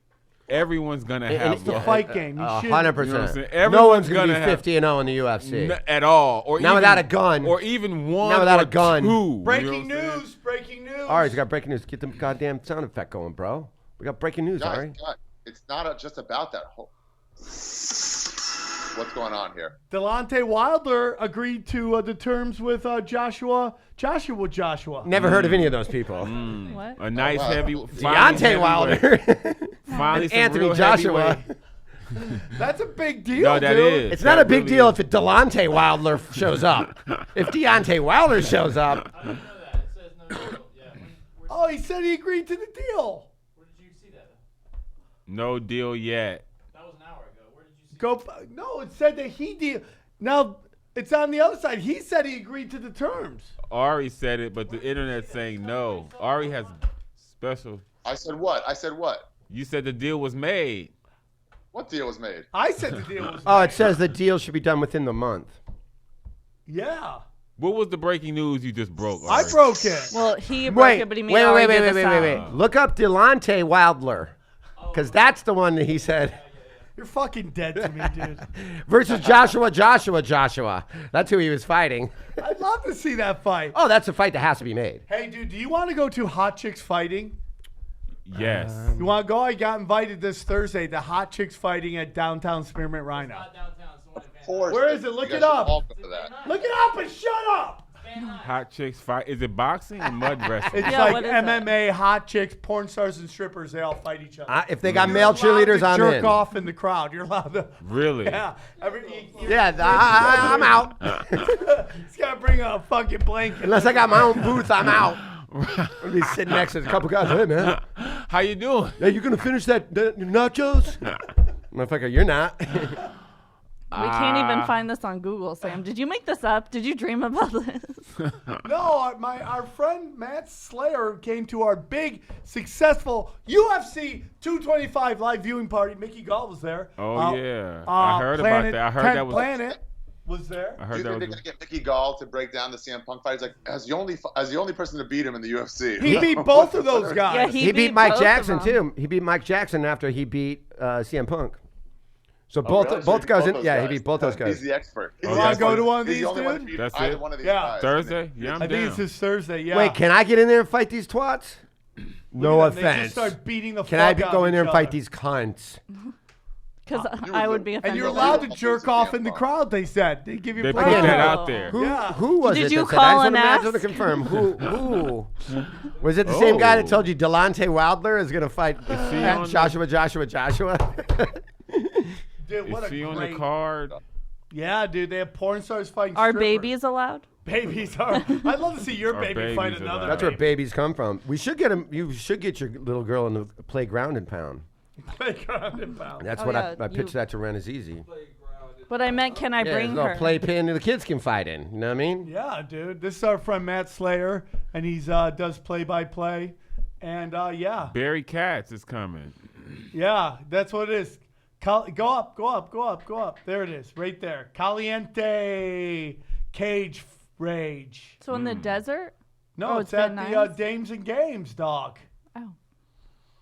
Everyone's gonna And have It's the losses. fight game. You should- 100%. You know what I'm saying? No Everyone's one's going to gonna be have- 50 and 0 in the UFC. At all, or Not even, without a gun. or even one. Not without or a gun. 2. You know Breaking what I'm saying? news! Breaking news! All right, he's got breaking news. Get the goddamn sound effect going, bro. We got breaking news, Guys, Ari. it's not just about that whole. what's going on here? Deontay Wilder agreed to the terms with Joshua. Never heard of any of those people. What? A nice heavy. Deontay Wilder. Finally, some Anthony real Joshua. heavyweight. That's a big deal, No, that dude. is. It's That not a big really deal is. if Delonte Wilder shows up. If Deontay Wilder shows up, I didn't know that. It says no deal. Yeah. Oh, he said he agreed to the deal. Where did you see that? No deal yet. That was an hour ago. Where did you see No, it said that he deal. Now it's on the other side. He said he agreed to the terms. Ari said it, but the internet's saying no. Ari has special. I said what? You said the deal was made. What deal was made? I said the deal was. oh, it says the deal should be done within the month. Yeah, What was the breaking news you just broke? I Ari? broke it. Well, he broke Wait, it, but he made wait, Ari wait, do wait, the wait, sound. wait. Look up Delonte Wilder, because that's the one that he said You're fucking dead to me, dude. versus Joshua. That's who he was fighting. I'd love to see that fight. Oh, that's a fight that has to be made. Hey, dude, do you want to go to Hot Chicks Fighting? Yes. You want to go? I got invited this Thursday to Hot Chicks Fighting at downtown Spearmint Rhino. Not downtown. Someone in Of Van course. Where is it? Look You it guys should up. all go to that. Look it up and shut up. Van Nuys. Hot chicks fight. Is it boxing or mud wrestling? It's Yeah, like what is that? MMA, hot chicks, porn stars, and strippers. They all fight each other. If they got You're male allowed cheerleaders, to I'm jerk in. off in the crowd. You're allowed to. Really? Yeah. Yeah, I'm out. He's got to bring a fucking blanket. Unless I got my own booth, I'm out. I'll be sitting next to a couple guys. Hey, man. How you doing? Hey, you gonna finish that nachos? Motherfucker, you're not. We can't even find this on Google, Sam. Did you make this up? Did you dream about this? No, our friend Matt Slayer came to our big, successful UFC 225 live viewing party. Mickey Gall was there. Oh, yeah. I heard about that. I heard that was. Planet was there. I Do heard you that think they're was. gonna get Mickey Gall to break down the CM Punk fight? He's like, as the only person to beat him in the UFC. He beat both of those guys. Yeah, He beat Mike both of Jackson them. too. He beat Mike Jackson after he beat CM Punk. So Oh, really? both guys. those He beat both those guys. He's the expert. He's You the wanna expert. go to one of He's these, the only one dude? to beat That's either it? one of these Yeah. guys. Thursday? Yeah, I'm I think down. it's this Thursday. Yeah. Wait, can I get in there and fight these twats? No Look at them. They offense. just start beating the Can fuck I out go of in there each and fight other. these cunts? Because You I would would be And offended. you're allowed to I'll jerk see off CM in the Punk. crowd. They said they give you. They put plenty that of- out there. Who, Yeah. who was Did it? you that said? call I just and wanna- I just want to ask? confirm. Who? Was it the same guy that Oh. told you Delonte Wilder is going to fight he on the- Joshua? Dude, what Is a she on great. the card? Yeah, dude, they have porn stars fighting. Are strippers. babies allowed? Babies are. I'd love to see your Our baby fight babies are another. allowed. That's where baby. babies come from. We should get him. You should get your little girl in the playground and pound. Playground and pound. That's Oh, what yeah, I you- pitched that to Ren as easy. But I meant, can I Yeah, bring a little her? playpen the kids can fight in. You know what I mean? Yeah, dude. This is our friend Matt Slayer, and he's does play-by-play, and yeah, Barry Katz is coming. yeah, that's what it is. Go up. There it is, right there. Caliente Cage Rage. So in the desert? No, Oh, it's it's at been the nice? Dames and Games, dog. Oh.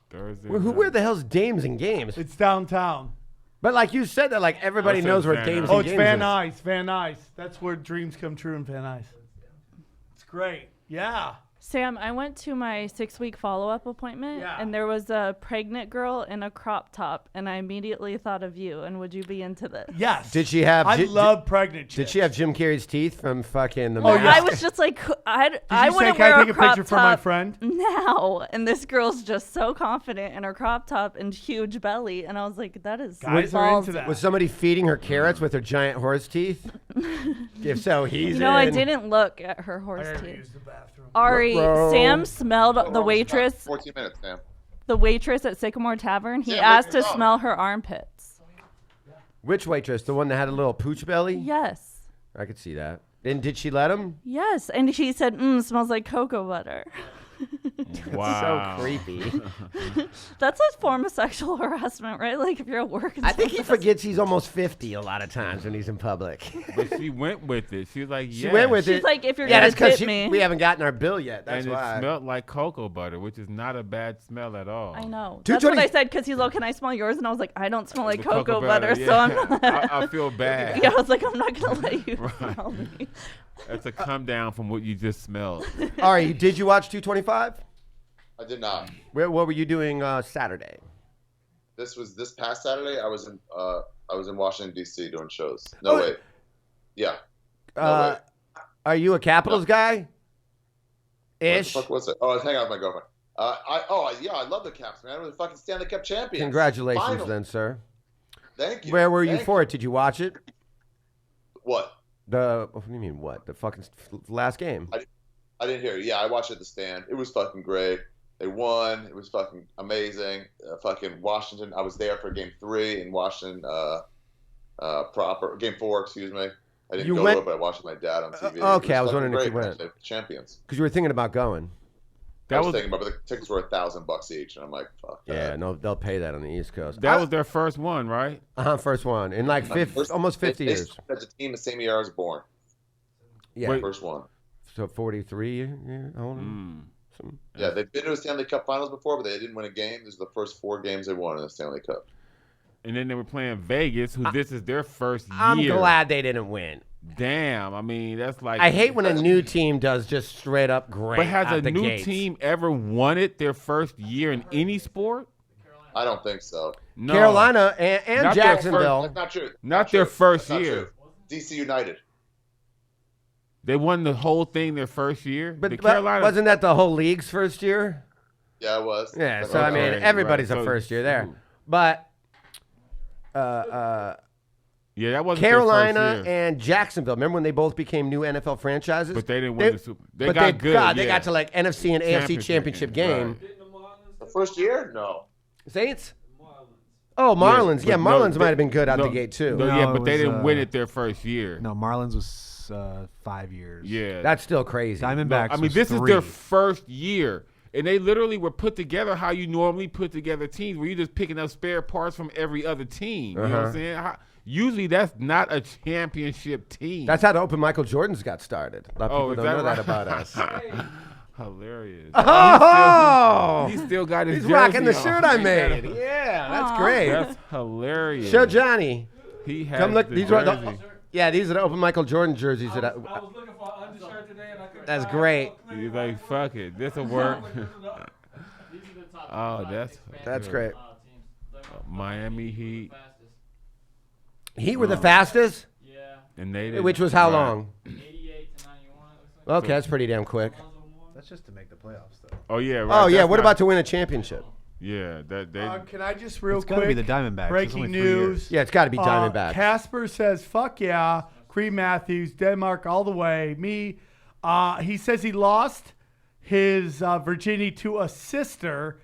Thursday. Where the hell's Dames and Games? It's downtown. But like you said that, like everybody Oh, it knows says where Van Dames Nuys. Oh, and it's Games Van is. Nuys. Van Nuys. That's where dreams come true in Van Nuys. It's great. Yeah. Sam, I went to my 6-week follow-up appointment, Yeah. and there was a pregnant girl in a crop top, and I immediately thought of you. And would you be into this? Yes. Did she have? I Did- love pregnant chicks. Did she have Jim Carrey's teeth from fucking the? Oh, Mask? yeah. I was just like, I Did you say, wouldn't can I wear take a crop picture for my top friend? now. And this girl's just so confident in her crop top and huge belly, and I was like, that is Guys are into ballsy. that. Was somebody feeding her carrots with her giant horse teeth? If so, he's You know, I in. didn't look at her I horse gotta teeth. use the bathroom. Ari, Bro. Sam smelled the About waitress. 14 minutes, Sam. The waitress at Sycamore Tavern. He Yeah, asked wait, to oh. smell her armpits. Which waitress? The one that had a little pooch belly? Yes. I could see that. And did she let him? Yes, and he said, smells like cocoa butter. Wow. So creepy. That's a form of sexual harassment, right? Like if you're at work. And I think he someone forgets he's almost 50 a lot of times when he's in public. But she went with it. She was like, She yeah. went with She's it. like, if you're Yeah, gonna that's because tip me. we haven't gotten our bill yet. That's and why. it smelled like cocoa butter, which is not a bad smell at all. I know. 220 That's what I said because he's like, can I smell yours? And I was like, I don't smell like The cocoa butter, so yeah. I'm not. I feel bad. Yeah, I was like, I'm not gonna let you smell me. That's a come down from what you just smelled. Ari, did you watch 225? I did not. What were you doing Saturday? this past Saturday. I was in Washington D.C. doing shows. No wait. Yeah. No wait. Are you a Capitals guy? Ish. What the fuck was it? Oh, I was hanging out with my girlfriend. I love the Caps, man. We're the fucking Stanley Cup champions. Congratulations, Finally. then, sir. Thank you. Where were you for it? Did you watch it? What? What do you mean, what? The fucking last game? I didn't hear you. Yeah, I watched it at the stand. It was fucking great. They won. It was fucking amazing. Fucking Washington. I was there for Game 3 in Washington proper. Game 4, excuse me. I didn't go to it, but I watched with my dad on TV. Okay, I was wondering if you went. Champions. Because you were thinking about going. I was thinking about, but the tickets were $1,000 each, and I'm like, fuck that. Yeah, no, they'll pay that on the East Coast. That was their first one, right? First one in like almost 50 years. As a team, the same year I was born. Yeah, first one. So 43 years old. Yeah, they've been to the Stanley Cup Finals before, but they didn't win a game. This is the first 4 games they won in the Stanley Cup. And then they were playing Vegas, this is their first year. I'm glad they didn't win. Damn, I mean, that's like... I hate when a new team does just straight up great. But has a new gates. team ever won it their first year in any sport? I don't think so. No. Carolina and Jacksonville. That's not true. Not their first year. DC United. They won the whole thing their first year? But wasn't that the whole league's first year? Yeah, it was. Yeah, so I mean, everybody's a first year there. But... yeah, that wasn't Carolina their first year. and Jacksonville. Remember when they both became new NFL franchises? But they didn't win the Super. They got to like NFC and AFC championship game. The first year? No. Saints? Oh, Marlins. Yeah, Marlins might have been good out the gate too. But they didn't win it their first year. No, Marlins was 5 years. Yeah, that's still crazy. Diamondbacks. I mean, this is their first year. And they literally were put together how you normally put together teams, where you're just picking up spare parts from every other team. You know what I'm saying? Usually that's not a championship team. That's how the Open Michael Jordans got started. A lot of people don't know that about us. Hilarious. Oh! He still got his He's jersey rocking the on. shirt I made. Yeah, that's great. That's hilarious. Show Johnny. He has Come look. the These jersey. Are the Open Michael Jordan jerseys. I was looking for an undershirt today, and I couldn't. That's great. He's like, fuck it. This'll work. Oh, that's great. Miami Heat. Heat were the fastest? Yeah. And they Which was how long? 88 to 91, it looks like. Okay, that's pretty damn quick. That's just to make the playoffs, though. Oh, yeah. Right. Oh, yeah. What about to win a championship? Yeah. Can I just real It's quick? got to be the Diamondbacks. Breaking news. Yeah, it's got to be Diamondbacks. Casper says, fuck yeah. Kareem Matthews, Denmark all the way. Me, he says he lost his virginity to a sister.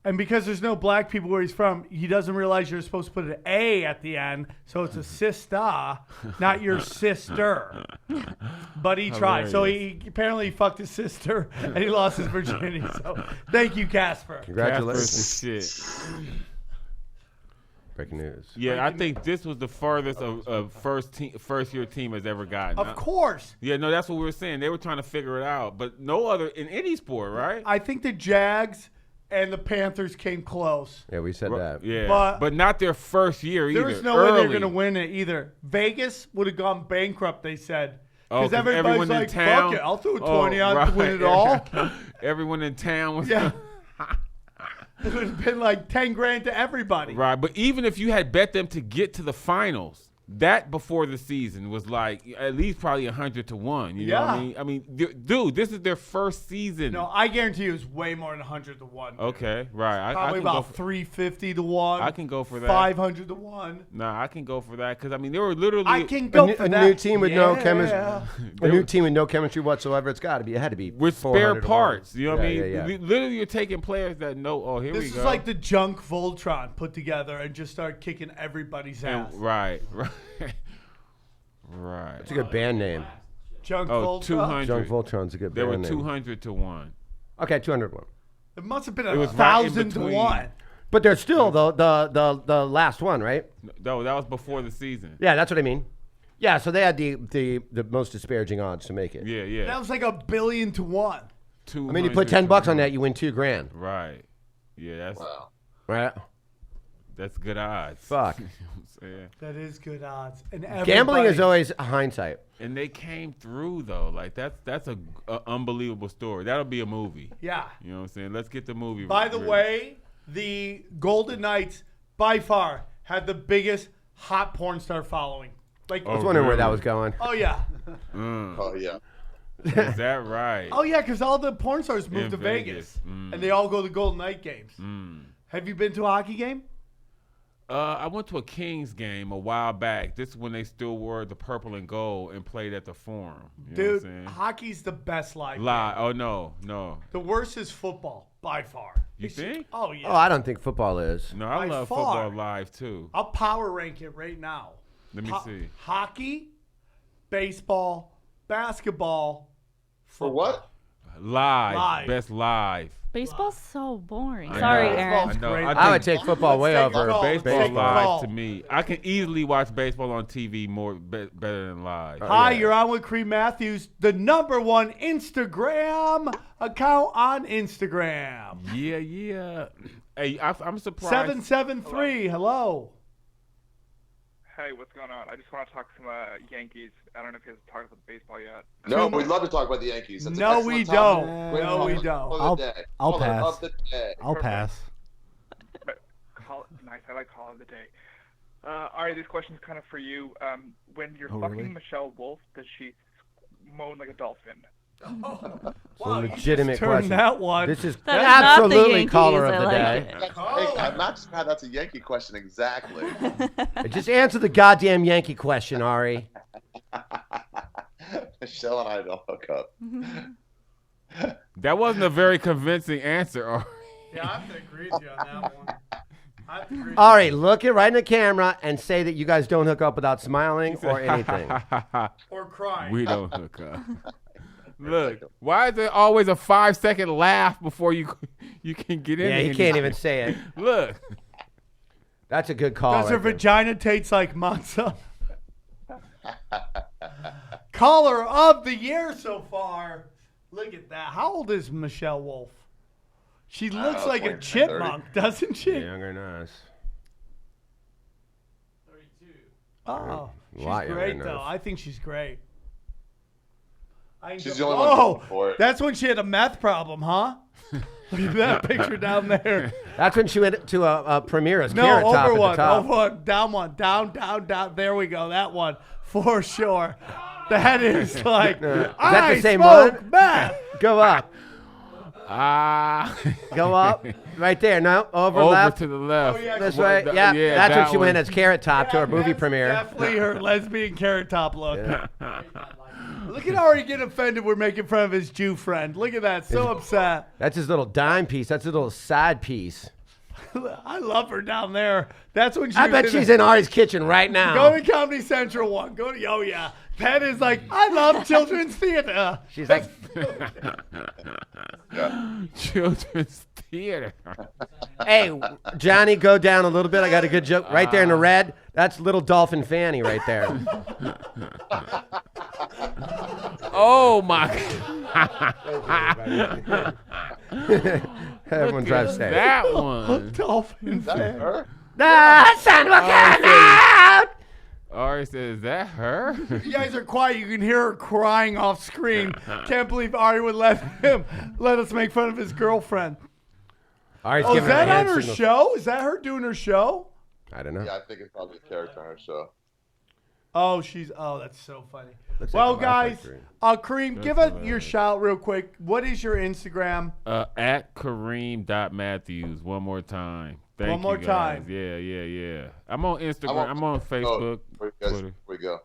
And because there's no black people where he's from, he doesn't realize you're supposed to put an A at the end. So it's a sister, not your sister. But he tried. So he apparently fucked his sister and he lost his virginity. So thank you, Casper. Congratulations. Casper's the shit. Breaking news. Yeah, I think this was the farthest a first year team has ever gotten. Of course. Yeah, no, that's what we were saying. They were trying to figure it out, but no other in any sport, right? I think the Jags and the Panthers came close. Yeah, we said that. Yeah, but not their first year either. There was no way they were going to win it either. Vegas would have gone bankrupt, they said. Because everybody's like, fuck it, I'll throw 20 on to win it all. Everyone in town was... Yeah. It would have been like 10 grand to everybody. Right, but even if you had bet them to get to the finals, that before the season was like at least probably 100 to 1. You know what I mean? I mean, dude, this is their first season. No, I guarantee you it's way more than 100 to 1. Dude. Okay, right. Probably I can about 350 to 1. I can go for that. 500 to 1. Nah, I can go for that because I mean they were literally. I can go for that. A new team with no chemistry. A new team with no chemistry whatsoever. It had to be with spare parts. You know what I mean? Yeah. Literally, you're taking players that know. Oh, here we go. This is like the junk Voltron put together and just start kicking everybody's ass. Right. It's a good band name. Junk Voltron. 200. Junk Voltron's a good band name. They were 200 to 1. Okay, 200 to 1. It must have been 1,000 to 1. But they're still the last one, right? No, that was before the season. Yeah, that's what I mean. Yeah, so they had the most disparaging odds to make it. Yeah. That was like 1 billion to 1. I mean, you put $10 on that, you win $2,000. Right. Yeah, that's right. That's good odds. Fuck. You know what I'm saying? That is good odds. And gambling is always hindsight. And they came through though. Like that's a unbelievable story. That'll be a movie. Yeah. You know what I'm saying? Let's get the movie. By the way, the Golden Knights by far, had the biggest hot porn star following. Like, I was wondering where that was going. oh yeah, Oh yeah. Is that right? oh yeah, because all the porn stars moved In to Vegas, Vegas. and they all go to Golden Knight games. Have you been to a hockey game? I went to a Kings game a while back. This is when they still wore the purple and gold and played at the Forum. You know what I'm Dude, saying? hockey's the best live. Lie. game. Oh, no. The worst is football, by far. You think? Oh, yeah. Oh, I don't think football is. No, I By love far. football live, too. I'll power rank it right now. Let me see. Hockey, baseball, basketball. For what? Live. Best live. Baseball's so boring. I Sorry, know. Aaron. I know. Great. I would take football way Let's take over a call. Baseball Let's take a live call. to me. I can easily watch baseball on TV better than live. Hi, yeah. you're on with Kareem Matthews, the #1 Instagram account on Instagram. Yeah. Hey, I'm surprised. 773, hello. Hey, what's going on? I just want to talk some Yankees. I don't know if you guys have talked about baseball yet. No, we'd love to talk about the Yankees. That's an No, we excellent topic. don't. Great No, we topic don't. of the day. I'll Caller pass. of the day. I'll pass. But nice. I like call of the day. Ari, this question's kind of for you. When you're fucking really? Michelle Wolf, does she moan like a dolphin? It's a legitimate question. That one. This is That is not the absolutely Yankees, caller I of the like day. it. Hey, I'm not surprised that's a Yankee question exactly. Just answer the goddamn Yankee question, Ari. Michelle and I don't hook up. That wasn't a very convincing answer. Or Yeah, I have to agree with you on that one. I have to agree with Ari, look it right in the camera and say that you guys don't hook up without smiling or anything. you. Or crying. we don't hook up. Look, why is there always a 5-second laugh before you can get in? Yeah, he can't even say it. Look. That's a good call. Does her right there. vagina taste like matzah? Caller of the year so far. Look at that. How old is Michelle Wolf? She looks like a 29, chipmunk, doesn't she? Younger than us. 32. Oh, she's Lot younger great than though. us. I think she's great. She's the only one Oh, going for it. that's when she had a meth problem, huh? Look at that picture down there. That's when she went to a premiere as No, Carrot Top over at one, the top. over one, down one, down. There we go. That one for sure. That is like that I the same smoke one? meth. Go up. Go up. Right there. No, over Over left. to the left. Oh, yeah, This What way. the- Yeah, that's when that she went one. as Carrot Top to her movie That's premiere. Definitely her lesbian Carrot Top look. Yeah. Look at Ari get offended. We're making fun of his Jew friend. Look at that. So upset. That's his little dime piece. That's his little side piece. I love her down there. That's when she. I was bet she's in Ari's kitchen right now. Go to Comedy Central one. Go to. Oh yeah. That is like I love children's theater. She's like, Children's theater. hey, Johnny, go down a little bit. I got a good joke. Right there in the red. That's little Dolphin Fanny right there. Oh my! Everyone drives safe. That one. Dolphin Is that fan. her? The sun will come out. Ari said, "Is that her?" You guys are quiet. You can hear her crying off screen. Can't believe Ari would let us make fun of his girlfriend. Ari's Oh, is giving her that on hand her signals. show? Is that her doing her show? I don't know. Yeah, I think it's probably a character on her show. Oh, that's so funny. Looks like Well, a Laugh guys, Factory. Kareem, give us your shout real quick. What is your Instagram? At Kareem.Matthews. One more time. Thank One more you guys. time. Yeah. I'm on Instagram. I'm on Facebook. Where you guys, Twitter. where you go?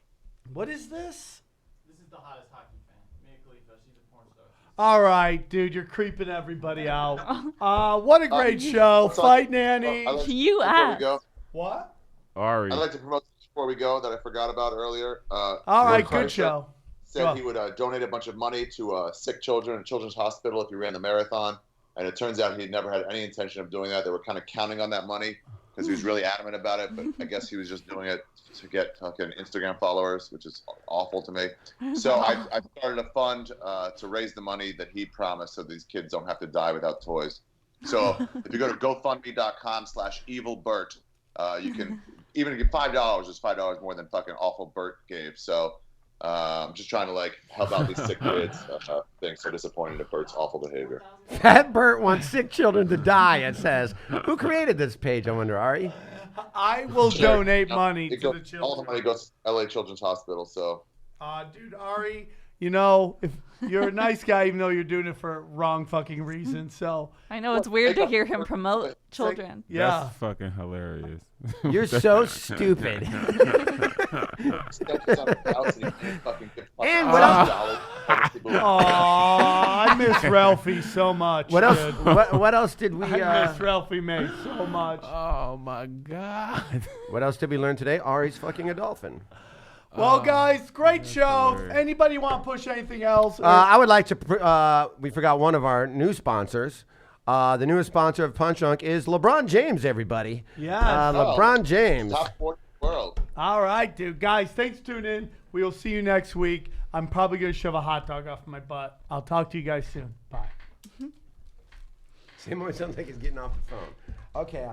What is this? This is the hottest hockey fan. Mia Khalifa. She's a porn star. All right, dude, you're creeping everybody out. What a great show. what's up? Fight Nanny. I'd like to- You before we asked. go, What? Ari. I'd like to promote this before we go that I forgot about earlier. All right, Lord good show. Said Well- he would donate a bunch of money to sick children at Children's Hospital if he ran the marathon. And it turns out he never had any intention of doing that. They were kind of counting on that money because he was really adamant about it. But I guess he was just doing it to get fucking Instagram followers, which is awful to me. So I started a fund to raise the money that he promised so these kids don't have to die without toys. So if you go to GoFundMe.com/EvilBert, you can even give $5 is $5 more than fucking awful Bert gave. So I'm just trying to help out these sick kids. Being so disappointed at Bert's awful behavior. Fat Bert wants sick children to die, it says. Who created this page, I wonder, Ari? I will donate money It to goes, the children. all the money goes to LA Children's Hospital. So, Dude, Ari, you know, if you're a nice guy, even though you're doing it for wrong fucking reasons. So I know it's weird to hear him promote children. yeah, That's fucking hilarious. You're so stupid. and what else? I miss Ralphie so much. What else? dude. What else did we? I miss Ralphie May so much. Oh my God. What else did we learn today? Ari's fucking a dolphin. Well, guys, great show. Anybody want to push anything else? I would like to. We forgot one of our new sponsors. The newest sponsor of Punch Drunk is LeBron James. Everybody. Yes. LeBron James. Top 40 in the world. All right, dude. Guys, thanks for tuning in. We will see you next week. I'm probably going to shove a hot dog off my butt. I'll talk to you guys soon. Bye. Same way sounds like he's getting off the phone. Okay.